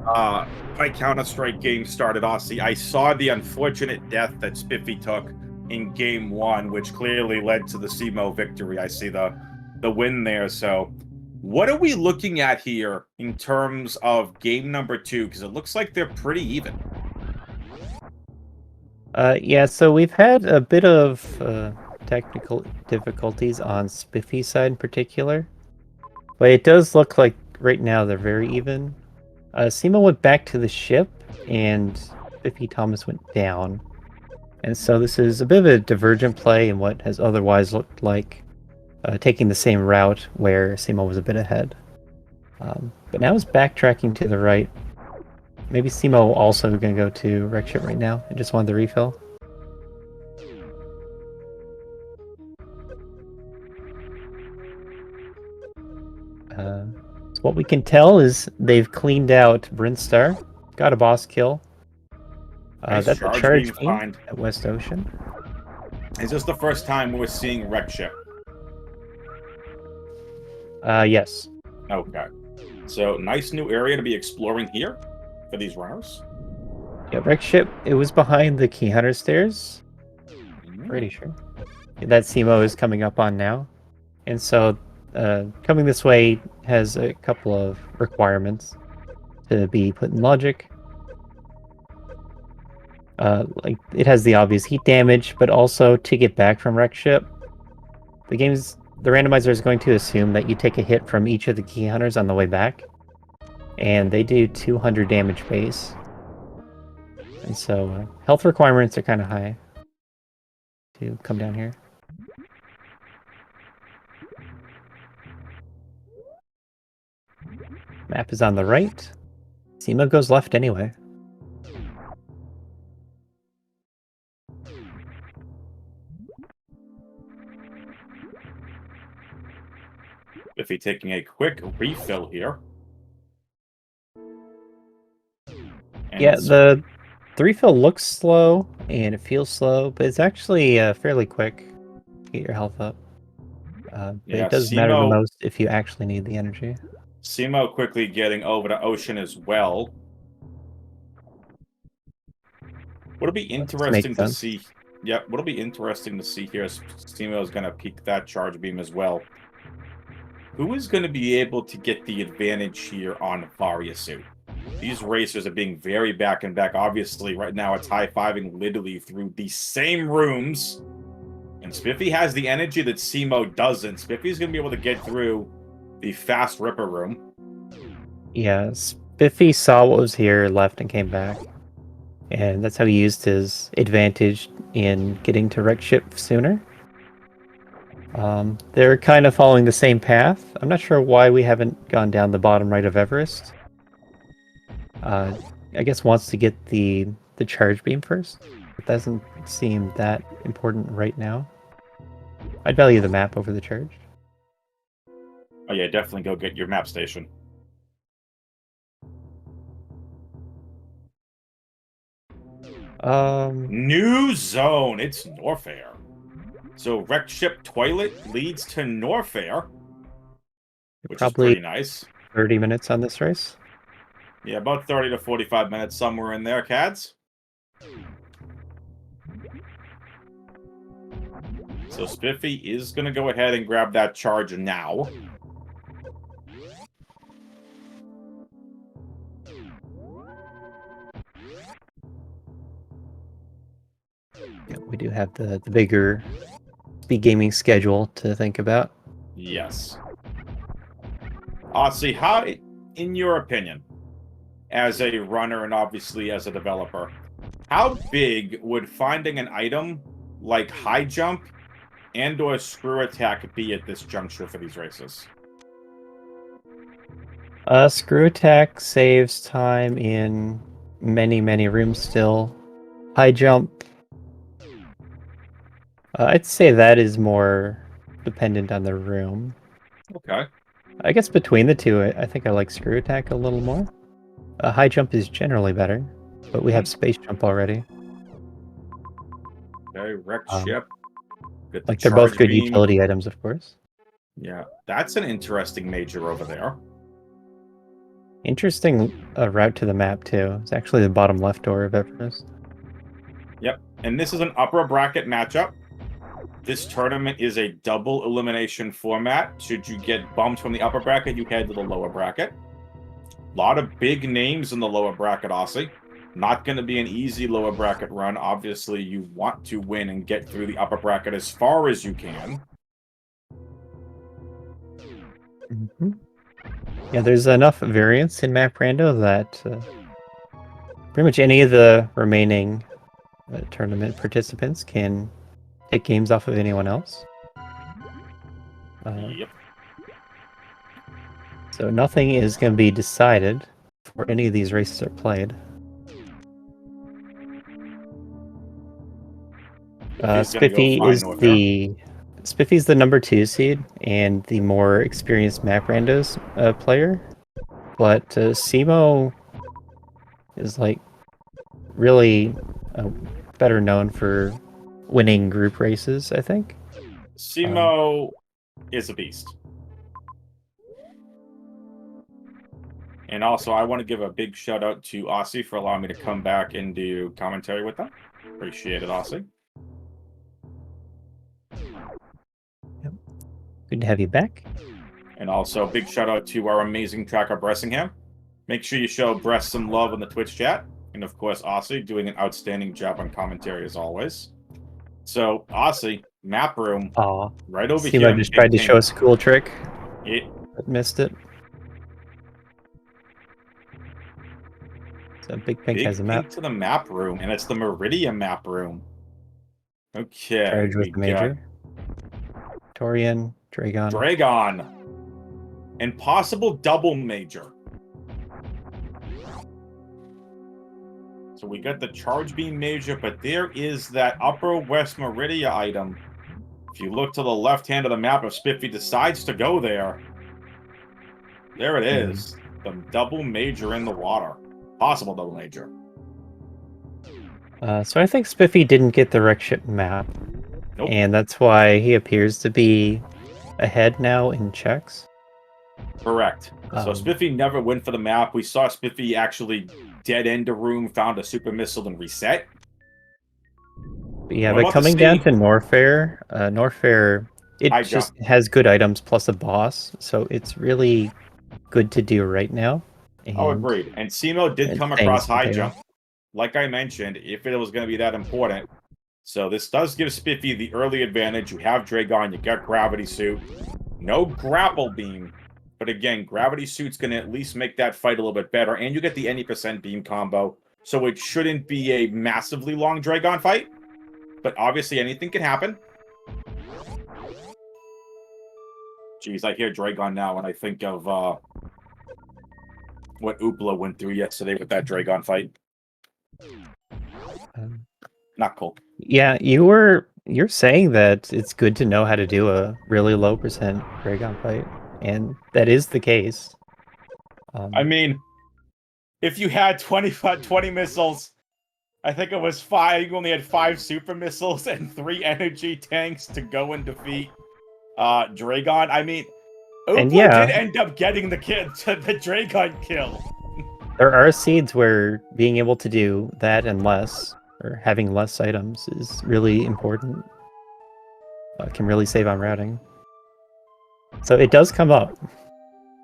my Counter-Strike game started, Aussie. I saw the unfortunate death that Spiffy took in game 1, which clearly led to the cemo victory. I see the win there. So what are we looking at here in terms of game number 2? Because it looks like they're pretty even. Yeah, so we've had a bit of technical difficulties on Spiffy's side in particular. But it does look like right now they're very even. Cemo went back to the ship, and SpiffyThomas went down. And so this is a bit of a divergent play in what has otherwise looked like taking the same route where Cemo was a bit ahead. But now he's backtracking to the right. Maybe Cemo also going to go to Wreck Ship right now and just wanted the refill. So what we can tell is they've cleaned out Brinstar, got a boss kill. Nice that's charge a charge beam find. at West Ocean. Is this the first time we're seeing Wreck Ship? Yes. Okay. So nice new area to be exploring here for these runners. Yeah, Wreck Ship, it was behind the Key Hunter stairs. Pretty sure. That Cemo is coming up on now. And so coming this way has a couple of requirements to be put in logic. Like it has the obvious heat damage, but also to get back from Wreck Ship, the randomizer is going to assume that you take a hit from each of the Key Hunters on the way back, and they do 200 damage base. And so health requirements are kind of high to come down here. Map is on the right. Cemo goes left anyway. If he's taking a quick refill here. And Yeah, the refill looks slow and it feels slow, but it's actually fairly quick to get your health up. But yeah, it does matter the Cemo, most if you actually need the energy. Cemo quickly getting over to Ocean as well. What'll be interesting to see? Yeah, what'll be interesting to see here is Cemo is going to peek that charge beam as well. Who is going to be able to get the advantage here on Variasuit? These racers are being very back and back. Obviously, right now it's high-fiving literally through the same rooms. And Spiffy has the energy that Cemo doesn't. Spiffy's going to be able to get through the fast Ripper room. Yeah, Spiffy saw what was here, left, and came back. And that's how he used his advantage in getting to Wreck Ship sooner. They're kind of following the same path. I'm not sure why we haven't gone down the bottom right of Everest. I guess wants to get the charge beam first. It doesn't seem that important right now. I'd value the map over the charge. Oh yeah, definitely go get your map station. New zone. It's Norfair. So Wreck Ship Toilet leads to Norfair, which is pretty nice. 30 minutes on this race. Yeah, about 30 to 45 minutes, somewhere in there, Cads. So Spiffy is going to go ahead and grab that charge now. Yeah, we do have the bigger speed gaming schedule to think about. Yes. Aussie, how, in your opinion, as a runner and obviously as a developer, how big would finding an item like high jump and or screw attack be at this juncture for these races? Screw attack saves time in many rooms still. High jump, I'd say that is more dependent on the room. Okay. I guess between the two, I think I like screw attack a little more. High jump is generally better, but we have space jump already. Okay, wrecked ship. Get the Like they're both charge good beam. utility items, of course. Yeah, that's an interesting major over there. Interesting route to the map too. It's actually the bottom left door of Everest. Yep, and this is an upper bracket matchup. This tournament is a double elimination format. Should you get bumped from the upper bracket, you head to the lower bracket. A lot of big names in the lower bracket, Aussie. Not going to be an easy lower bracket run. Obviously, you want to win and get through the upper bracket as far as you can. Mm-hmm. Yeah, there's enough variance in Map Rando that pretty much any of the remaining tournament participants can take games off of anyone else. Yep. So nothing is going to be decided before any of these races are played. Spiffy's the number 2 seed and the more experienced Map Randos player, but Cemo is like really better known for winning group races, I think. Cemo is a beast. And also, I want to give a big shout out to Aussie for allowing me to come back and do commentary with them. Appreciate it, Aussie. Yep. Good to have you back. And also, big shout out to our amazing tracker, Bressingham. Make sure you show Bress some love in the Twitch chat. And of course, Aussie doing an outstanding job on commentary as always. So, Aussie, map room, right over here. Cemo just tried to show us a cool trick. But missed it. So Big Pink has a map. To the map room, and it's the Meridian map room. Okay. Charge with the major. Torian, Dragon. Dragon. And possible double major. So we got the charge beam major, but there is that upper west Meridia item. If you look to the left hand of the map, if Spiffy decides to go there, there it is. The double major in the water. Possible double major. So I think Spiffy didn't get the wreck ship map. Nope. And that's why he appears to be ahead now in checks. Correct. So Spiffy never went for the map. We saw Spiffy actually dead end a room, found a super missile, and reset. But yeah, but coming down to Norfair, it just has good items plus a boss, so it's really good to do right now. Oh, agreed. And Cemo did come across high jump. Like I mentioned, if it was going to be that important. So this does give Spiffy the early advantage. You have Dragon, you got Gravity Suit. No grapple beam. But again, Gravity Suit's going to at least make that fight a little bit better. And you get the any % beam combo. So it shouldn't be a massively long Dragon fight. But obviously anything can happen. Jeez, I hear Dragon now when I think of what Oopla went through yesterday with that Dragon fight. Not cool. Yeah, you're saying that it's good to know how to do a really low % Dragon fight, and that is the case. I mean, if you had 20 missiles, I think it was 5. You only had 5 super missiles and 3 energy tanks to go and defeat Dragon. I mean, Oopla did end up getting the Dragon kill. There are seeds where being able to do that and less, or having less items, is really important. can really save on routing. So it does come up.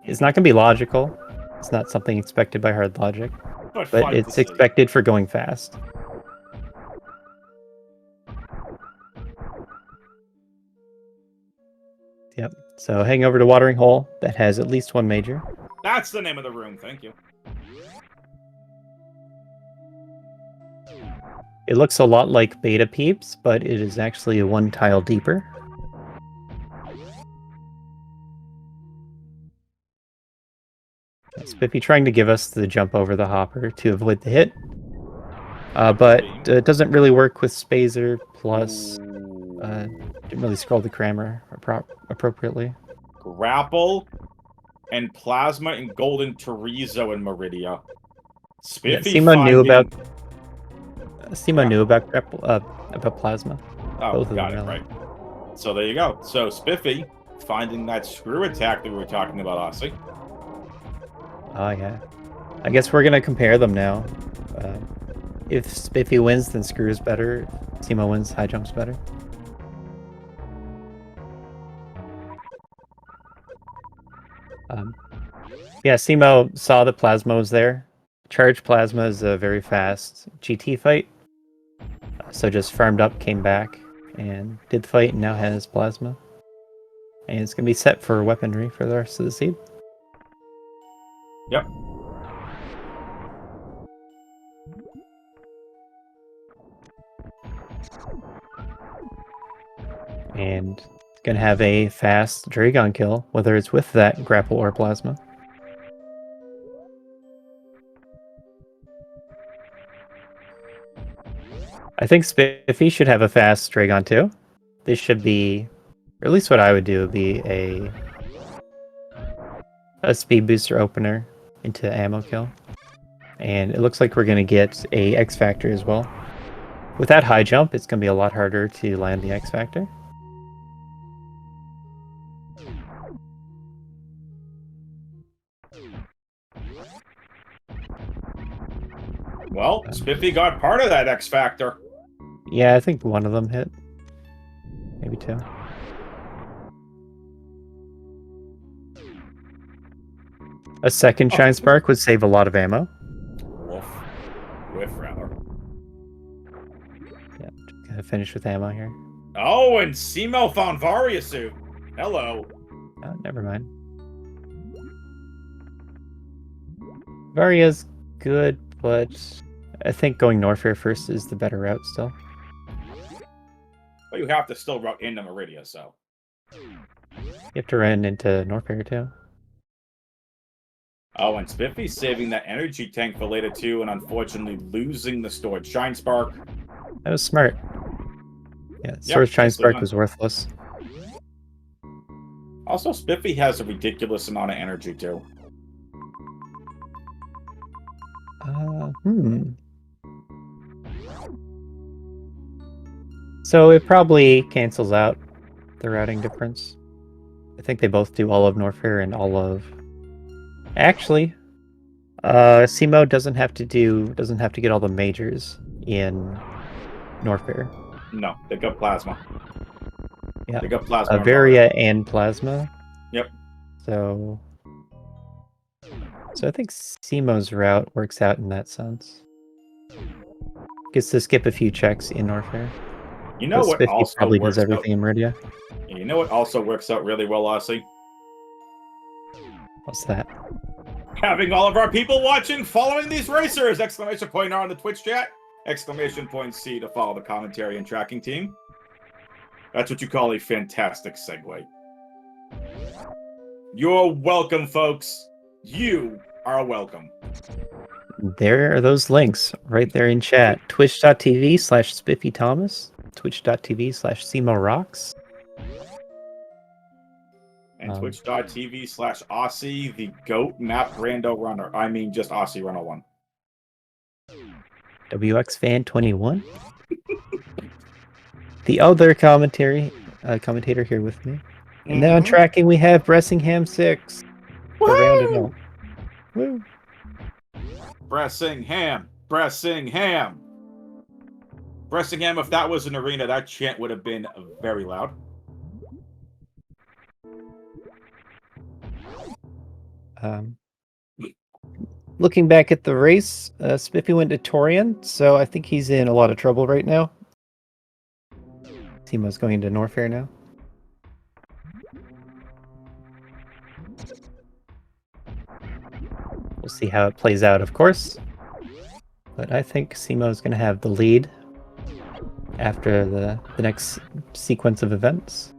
It's not going to be logical. It's not something expected by hard logic, But but fun it's to see. expected for going fast. Yep. So heading over to Watering Hole that has at least one major. That's the name of the room. Thank you. It looks a lot like Beta Peeps, but it is actually one tile deeper. Spiffy trying to give us the jump over the hopper to avoid the hit. But it doesn't really work with Spazer, plus didn't really scroll the grammar appropriately. Grapple and Plasma and Golden Terizo and Meridia. Spiffy Cemo knew about Grapple. about Plasma. Oh, Both of got them, it, really. right. So there you go. So Spiffy finding that screw attack that we were talking about, Aussie. Oh, yeah. I guess we're going to compare them now. If Spiffy wins, then Screw is better. If Cemo wins, High Jump's better. Yeah, Cemo saw the Plasma was there. Charged Plasma is a very fast GT fight. So just farmed up, came back, and did the fight, and now has Plasma. And it's going to be set for weaponry for the rest of the seed. Yep. And it's going to have a fast Dragon kill, whether it's with that grapple or Plasma. I think Spiffy should have a fast Dragon too. This should be, or at least what I would do, would be a speed booster opener into ammo kill. And it looks like we're going to get a X Factor as well. With that high jump, it's going to be a lot harder to land the X Factor. Well, Spiffy got part of that X Factor. Yeah, I think one of them hit. Maybe two. A second Shine Spark would save a lot of ammo. Whiff, rather. Yeah, gonna finish with ammo here. Oh, and Cemo found Variasuit. Hello. Oh, never mind. Varia's good, but I think going north here first is the better route still. But you have to still route into Meridia, so. You have to run into north here too. Oh, and Spiffy's saving that energy tank for later too, and unfortunately losing the stored Shine Spark. That was smart. Yeah, stored Shine Spark was worthless. Also, Spiffy has a ridiculous amount of energy too. So it probably cancels out the routing difference. I think they both do all of Norfair and all of. Actually, Cemo doesn't have to get all the majors in Norfair. No, they got Plasma. Yeah, they got Plasma. Varia and Plasma. Yep. So I think Cemo's route works out in that sense. Gets to skip a few checks in Norfair. You know what also probably works does everything in Meridia. You know what also works out really well, Aussie? What's that? Having all of our people watching, following these racers! Exclamation point R on the Twitch chat. Exclamation point C to follow the commentary and tracking team. That's what you call a fantastic segue. You're welcome, folks. You are welcome. There are those links right there in chat. Twitch.tv/SpiffyThomas. Twitch.tv/CemoRocks. And Twitch.tv/Aussie, the GOAT map Rando Runner. I mean, just Aussie Runner 1. WXFan21. The other commentator here with me. And now on tracking, we have Bressingham 6. Woo! Woo! Bressingham, if that was an arena, that chant would have been very loud. Looking back at the race, Spiffy went to Torian, so I think he's in a lot of trouble right now. Cemo's going into Norfair now. We'll see how it plays out, of course. But I think Cemo's going to have the lead after the next sequence of events.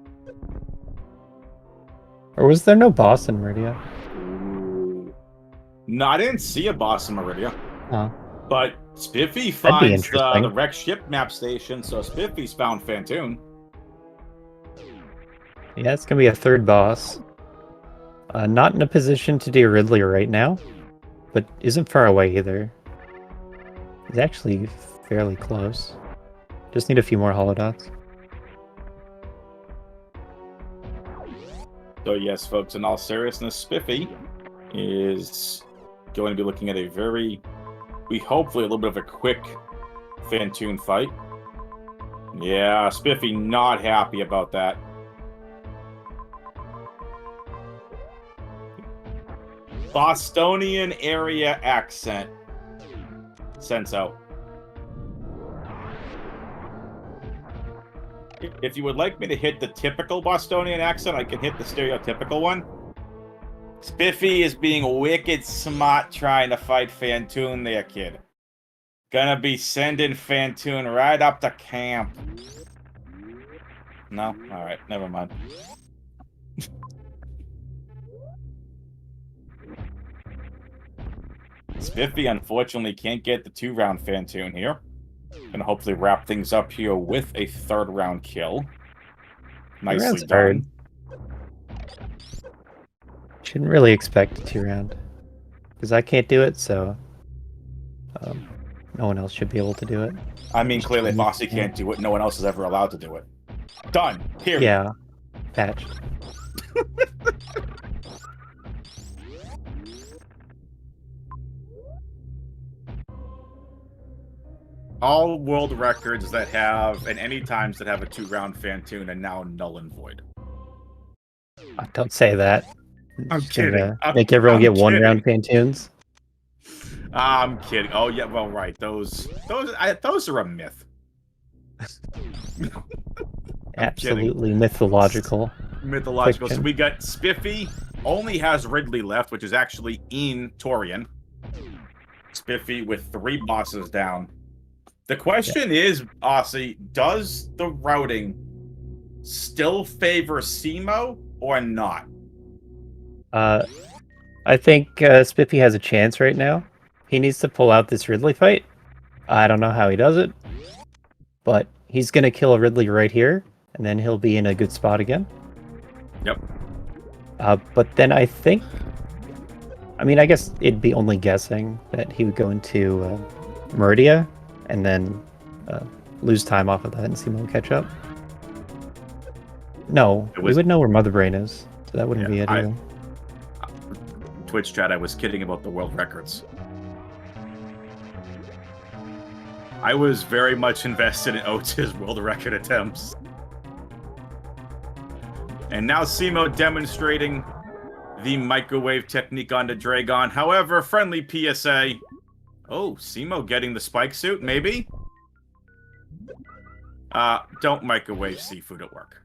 Or was there no boss in Meridia? No, I didn't see a boss in Meridia. Oh. But Spiffy That'd be finds the interesting. wrecked ship map station, so Spiffy's found Fantoon. Yeah, it's going to be a third boss. Not in a position to do Ridley right now, but isn't far away either. He's actually fairly close. Just need a few more holodots. So yes, folks, in all seriousness, Spiffy is going to be looking at a hopefully a little bit of a quick Fantoon fight. Yeah, Spiffy not happy about that. Bostonian area accent. Senso. If you would like me to hit the typical Bostonian accent, I can hit the stereotypical one. Spiffy is being wicked smart trying to fight Fantoon there, kid. Gonna be sending Fantoon right up to camp. No? Alright, never mind. Spiffy unfortunately can't get the 2-round Fantoon here. Gonna hopefully wrap things up here with a 3rd round kill. Nicely done. Shouldn't really expect a 2-round. Because I can't do it, so no one else should be able to do it. I mean, clearly Bossy can't do it. No one else is ever allowed to do it. Done. Period. Yeah. Patched. All world records that have, and any times that have a 2-round Fantoon are now null and void. Don't say that. I'm kidding. Make everyone get 1-round Fantoons. I'm kidding. Oh yeah, well right. Those are a myth. Absolutely mythological. Mythological. So we got Spiffy only has Ridley left, which is actually in Torian. Spiffy with 3 bosses down. The question is, Aussie, does the routing still favor cemo or not? I think Spiffy has a chance right now. He needs to pull out this Ridley fight. I don't know how he does it, but he's going to kill Ridley right here, and then he'll be in a good spot again. Yep. But then I think... I mean, I guess it'd be only guessing that he would go into Meridia, and then lose time off of that and cemo will catch up. No, we would know where Mother Brain is, so that wouldn't be it either. Twitch chat, I was kidding about the world records. I was very much invested in Oates' world record attempts. And now cemo demonstrating the microwave technique onto Dragon. However, friendly PSA. Oh, cemo getting the spike suit, maybe? Don't microwave seafood at work.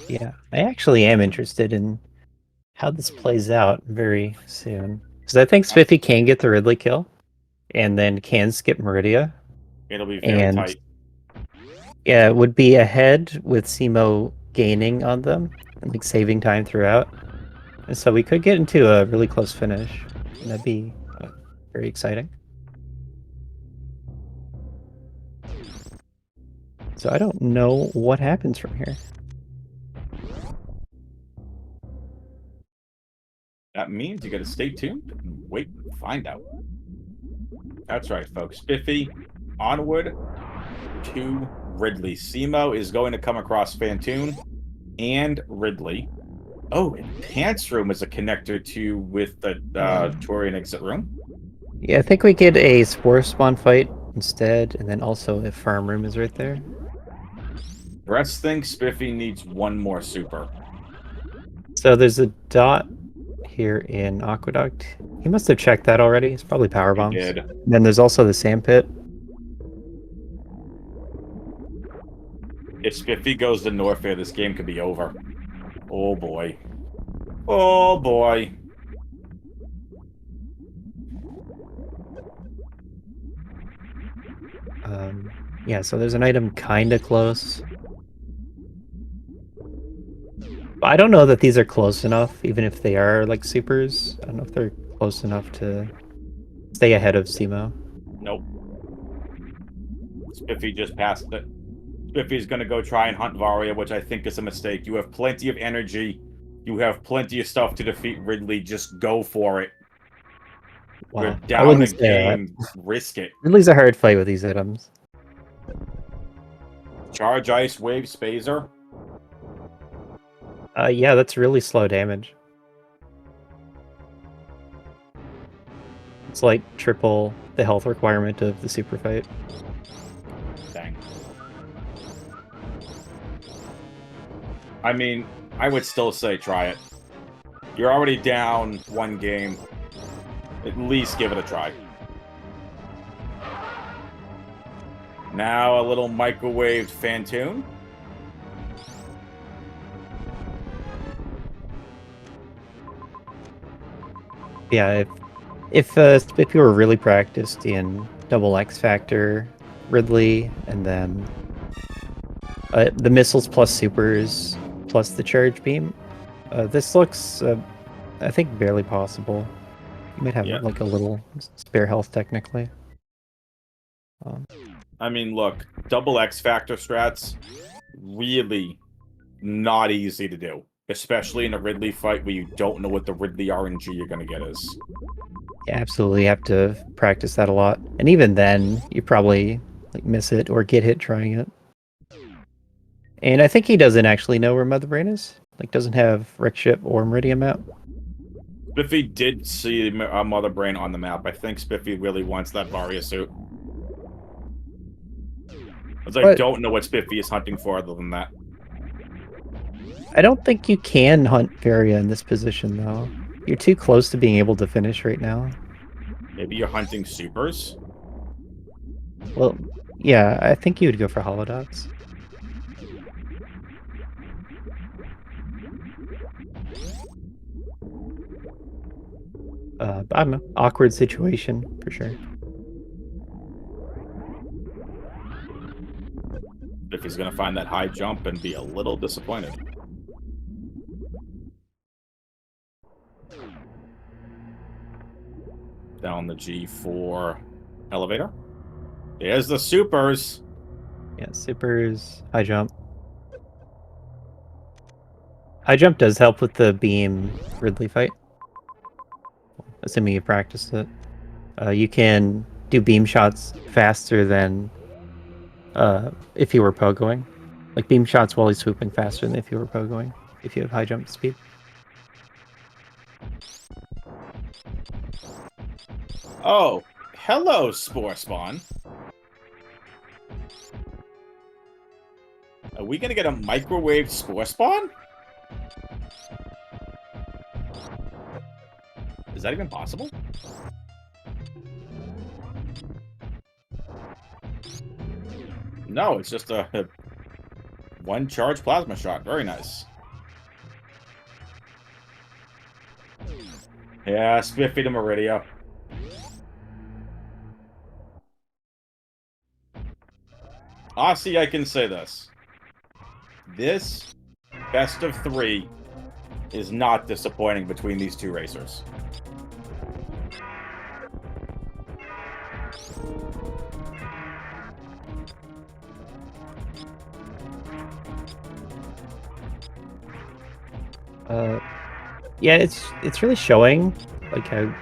Yeah, I actually am interested in how this plays out very soon. Because I think Spiffy can get the Ridley kill, and then can skip Meridia. It'll be very tight. Yeah, it would be ahead with cemo gaining on them, and like saving time throughout. And so we could get into a really close finish. And that'd be very exciting. So I don't know what happens from here. That means you gotta stay tuned and wait and find out. That's right, folks. Spiffy, onward to Ridley. cemo is going to come across Fantoon and Ridley. Oh, and Pants Room is a connector to with the Torian exit room. Yeah, I think we get a Spore Spawn fight instead, and then also a Farm Room is right there. Bress thinks Spiffy needs one more super. So there's a dot here in Aqueduct. He must have checked that already. It's probably power He bombs. did. And then there's also the sand pit. If Spiffy goes to North Fair, this game could be over. Oh boy. Oh boy. Yeah, so there's an item kind of close. But I don't know that these are close enough, even if they are like supers. I don't know if they're close enough to stay ahead of cemo. Nope. Spiffy just passed it. Spiffy's gonna go try and hunt Varia, which I think is a mistake. You have plenty of energy. You have plenty of stuff to defeat Ridley. Just go for it. Wow. You're I down a wouldn't say game. that. Risk it. Ridley's a hard fight with these items. Charge Ice Wave Spazer. Yeah, that's really slow damage. It's like triple the health requirement of the super fight. Dang. I mean, I would still say try it. You're already down one game. At least give it a try. Now a little microwaved Phantoon. Yeah, if you were really practiced in double X Factor, Ridley, and then the missiles plus supers plus the charge beam, this looks, I think, barely possible. You might have like a little spare health technically. I mean, look, double X Factor strats, really not easy to do. Especially in a Ridley fight where you don't know what the Ridley RNG you're going to get is. You absolutely have to practice that a lot. And even then, you probably like miss it or get hit trying it. And I think he doesn't actually know where Mother Brain is. Like, doesn't have Wreck Ship or Meridian map. Spiffy did see Mother Brain on the map. I think Spiffy really wants that Varia suit. Because I don't know what Spiffy is hunting for other than that. I don't think you can hunt Varia in this position, though. You're too close to being able to finish right now. Maybe you're hunting supers? Well, yeah, I think you would go for holodots. But I don't know. Awkward situation, for sure. If he's going to find that high jump and be a little disappointed. Down the G4 elevator. There's the supers. Yeah, supers, high jump. High jump does help with the beam Ridley fight. Assuming you practiced it. You can do beam shots faster than if you were pogoing. Like beam shots while he's swooping faster than if you were pogoing, if you have high jump speed. Oh, hello, Spore Spawn. Are we gonna get a microwave Spore Spawn? Is that even possible? No, it's just a one charge plasma shot. Very nice. Yeah, Spiffy to Meridia. Aussie, I can say this. This best of 3 is not disappointing between these two racers. Yeah, it's really showing like how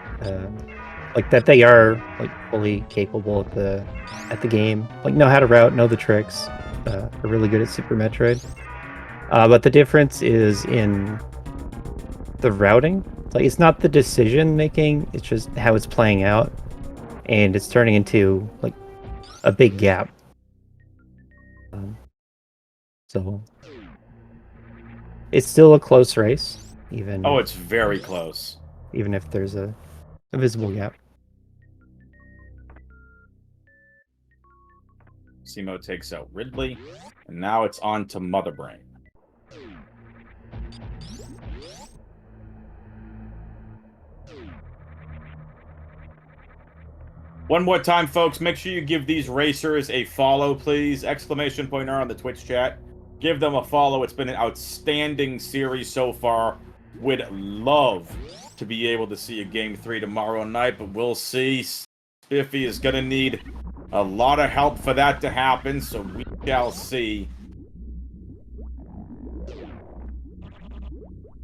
like that they are like fully capable at the game, like know how to route, know the tricks, are really good at Super Metroid. But the difference is in the routing. Like it's not the decision making, it's just how it's playing out, and it's turning into like a big gap. So it's still a close race, even Oh, it's very close. even if there's a visible gap. Cemo takes out Ridley, and now it's on to Mother Brain. One more time, folks, make sure you give these racers a follow, please. Exclamation pointer on the Twitch chat. Give them a follow. It's been an outstanding series so far. Would love to be able to see a Game 3 tomorrow night, but we'll see. Spiffy is going to need a lot of help for that to happen, so we shall see.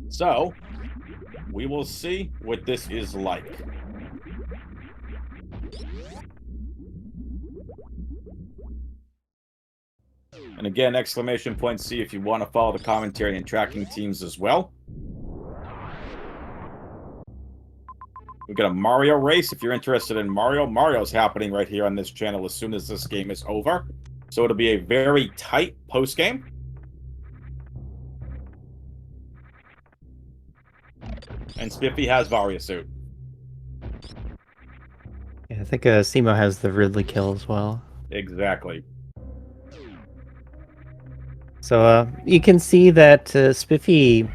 So, we will see what this is like. And again, exclamation point C if you want to follow the commentary and tracking teams as well. We've got a Mario race. If you're interested in Mario, Mario's happening right here on this channel as soon as this game is over. So it'll be a very tight post-game. And Spiffy has Varia suit. Yeah, I think Cemo has the Ridley kill as well. Exactly. So you can see that Spiffy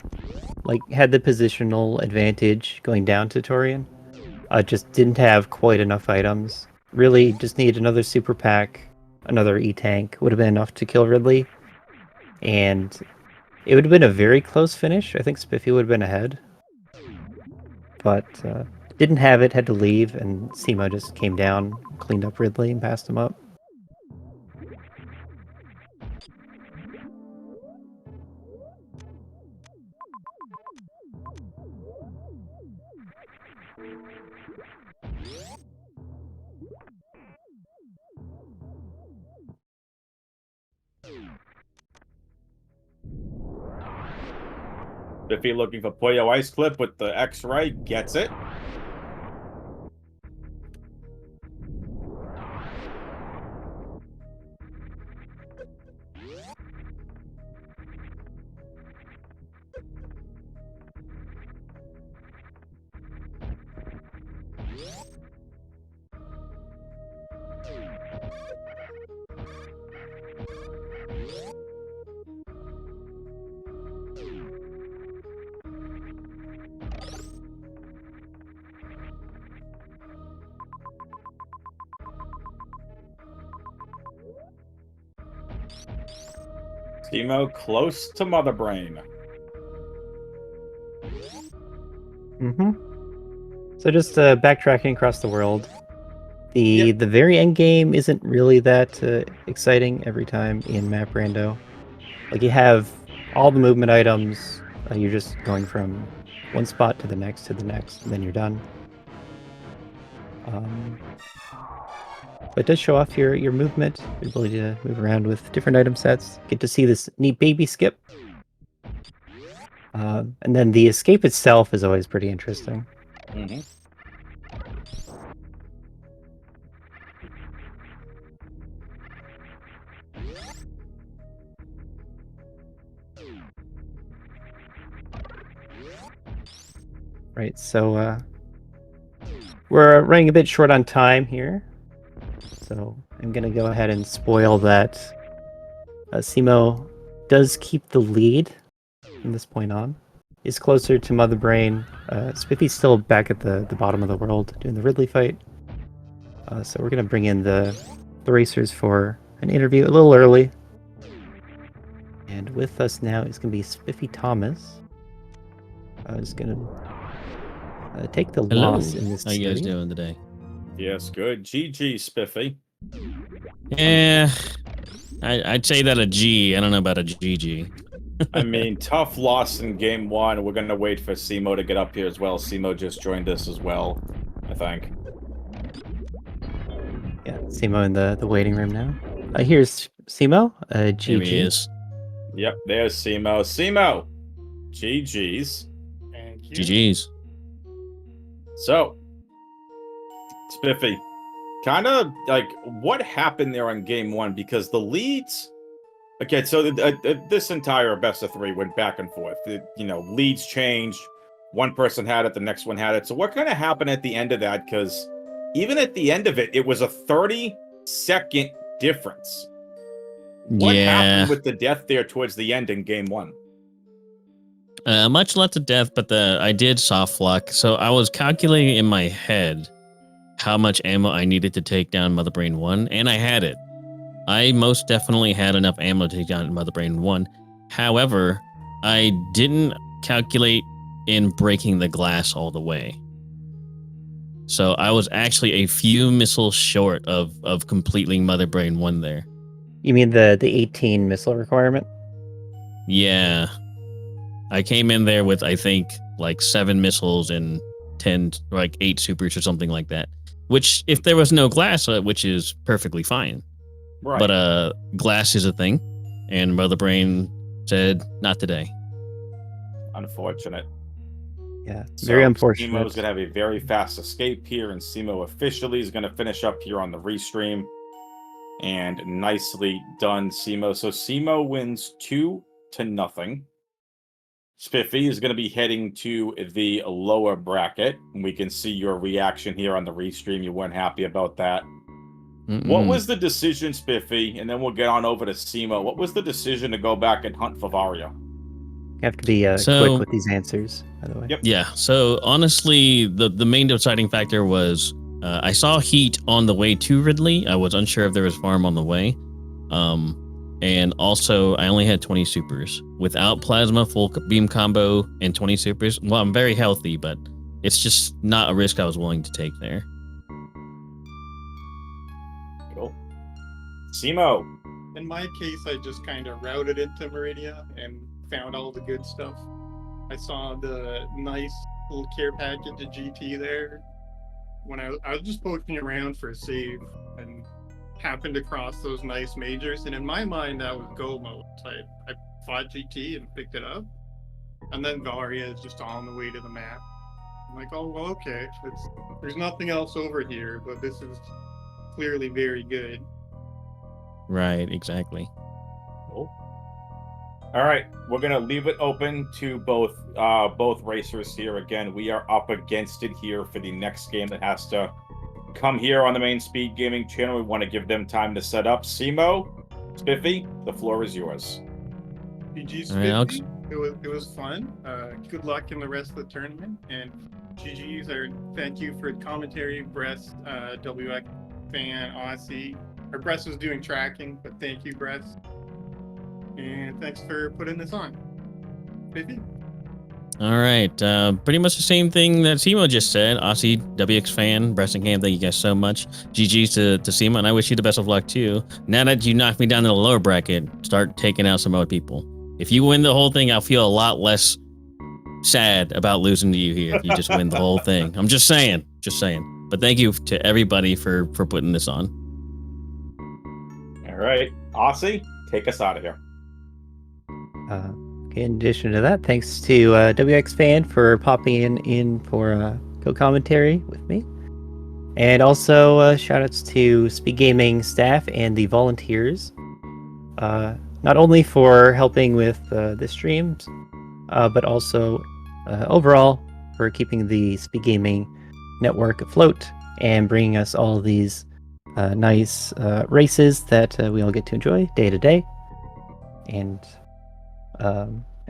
had the positional advantage going down to Torian. Just didn't have quite enough items. Really just needed another super pack, another E-tank. Would have been enough to kill Ridley. And it would have been a very close finish. I think Spiffy would have been ahead. But didn't have it, had to leave, and Cemo just came down, cleaned up Ridley, and passed him up. Spiffy looking for Puyo Ice Clip with the X-Ray. Gets it. Cemo close to Mother Brain. So just backtracking across the world. The very end game isn't really that exciting every time in map rando. You have all the movement items. You're just going from one spot to the next, and then you're done. But it does show off your movement, your ability to move around with different item sets. Get to see this neat baby skip. And then the escape itself is always pretty interesting. Right, so we're running a bit short on time here. So I'm going to go ahead and spoil that Cemo does keep the lead from this point on. Is closer to Mother Brain. Spiffy's still back at the bottom of the world doing the Ridley fight. So we're going to bring in the racers for an interview a little early. And with us now is going to be SpiffyThomas. Is going to take the loss in this How you guys doing today? Yes, good. GG, Spiffy. Yeah, I'd say that a G. I don't know about a GG. I mean, tough loss in game one. We're going to wait for Cemo to get up here as well. Cemo just joined us as well, I think. Yeah, Cemo in the waiting room now. Here's Cemo. GG. Here he is. Yep, there's Cemo. Cemo! GG's. Thank you. GG's. So, Spiffy, kind of what happened there on game one? Because the leads Okay, so this entire best of three went back and forth. Leads changed. One person had it, the next one had it. So what kind of happened at the end of that? Because even at the end of it, it was a 30-second difference. What happened with the death there towards the end in game one? Much less to death, but I did soft lock. So I was calculating in my head how much ammo I needed to take down Mother Brain 1, and I had it. I most definitely had enough ammo to take down Mother Brain 1. However, I didn't calculate in breaking the glass all the way. So I was actually a few missiles short of completing Mother Brain 1 there. You mean the 18 missile requirement? Yeah. I came in there with, I think, like 7 missiles and 10, like 8 supers or something like that. Which, if there was no glass, which is perfectly fine. Right. But glass is a thing, and Mother Brain said, not today. Unfortunate. Yeah, very unfortunate. Cemo's going to have a very fast escape here, and Cemo officially is going to finish up here on the restream. And nicely done, Cemo. So Cemo wins 2-0. Spiffy is going to be heading to the lower bracket. We can see your reaction here on the restream. You weren't happy about that. What was the decision, Spiffy? And then we'll get on over to Cemo. What was the decision to go back and hunt for Varia? You have to be quick with these answers, by the way. Yep. Yeah. So honestly, the main deciding factor was I saw heat on the way to Ridley. I was unsure if there was farm on the way. And also, I only had 20 supers. Without plasma, full beam combo, and 20 supers, well, I'm very healthy, but it's just not a risk I was willing to take there. Cool. Cemo. In my case, I just kind of routed into Meridia and found all the good stuff. I saw the nice little care package of GT there. When I was just poking around for a save and happened across those nice majors, and in my mind that was go mode. So I fought GT and picked it up, and then Varia is just on the way to the map. I'm like, oh well, okay, there's nothing else over here, but this is clearly very good. Right, exactly. Cool. All right, we're gonna leave it open to both racers here. Again, we are up against it here for the next game that has to come here on the main Speed Gaming channel. We want to give them time to set up. Cemo, Spiffy, the floor is yours. GG's Right, 50. It was fun. Good luck in the rest of the tournament, and GG's. Thank you for commentary, Bress, WX fan, Aussie. Our Bress was doing tracking, but thank you, Bress. And thanks for putting this on. Spiffy? All right. Pretty much the same thing that Cemo just said. Aussie, WX fan, Breasting Cam, thank you guys so much. GG's to Cemo, and I wish you the best of luck too. Now that you knocked me down to the lower bracket, start taking out some other people. If you win the whole thing, I'll feel a lot less sad about losing to you here if you just win the whole thing. I'm just saying. But thank you to everybody for putting this on. All right. Aussie, take us out of here. In addition to that, thanks to WX Fan for popping in for co-commentary with me. And also shout-outs to Speed Gaming staff and the volunteers. Not only for helping with the streams, but also overall for keeping the Speed Gaming network afloat and bringing us all these nice races that we all get to enjoy day to day. And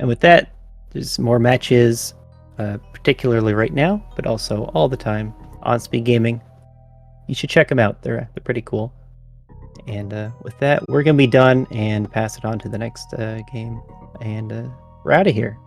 with that, there's more matches, particularly right now, but also all the time on Speed Gaming. You should check them out. They're pretty cool. And with that, we're going to be done and pass it on to the next game. And we're out of here.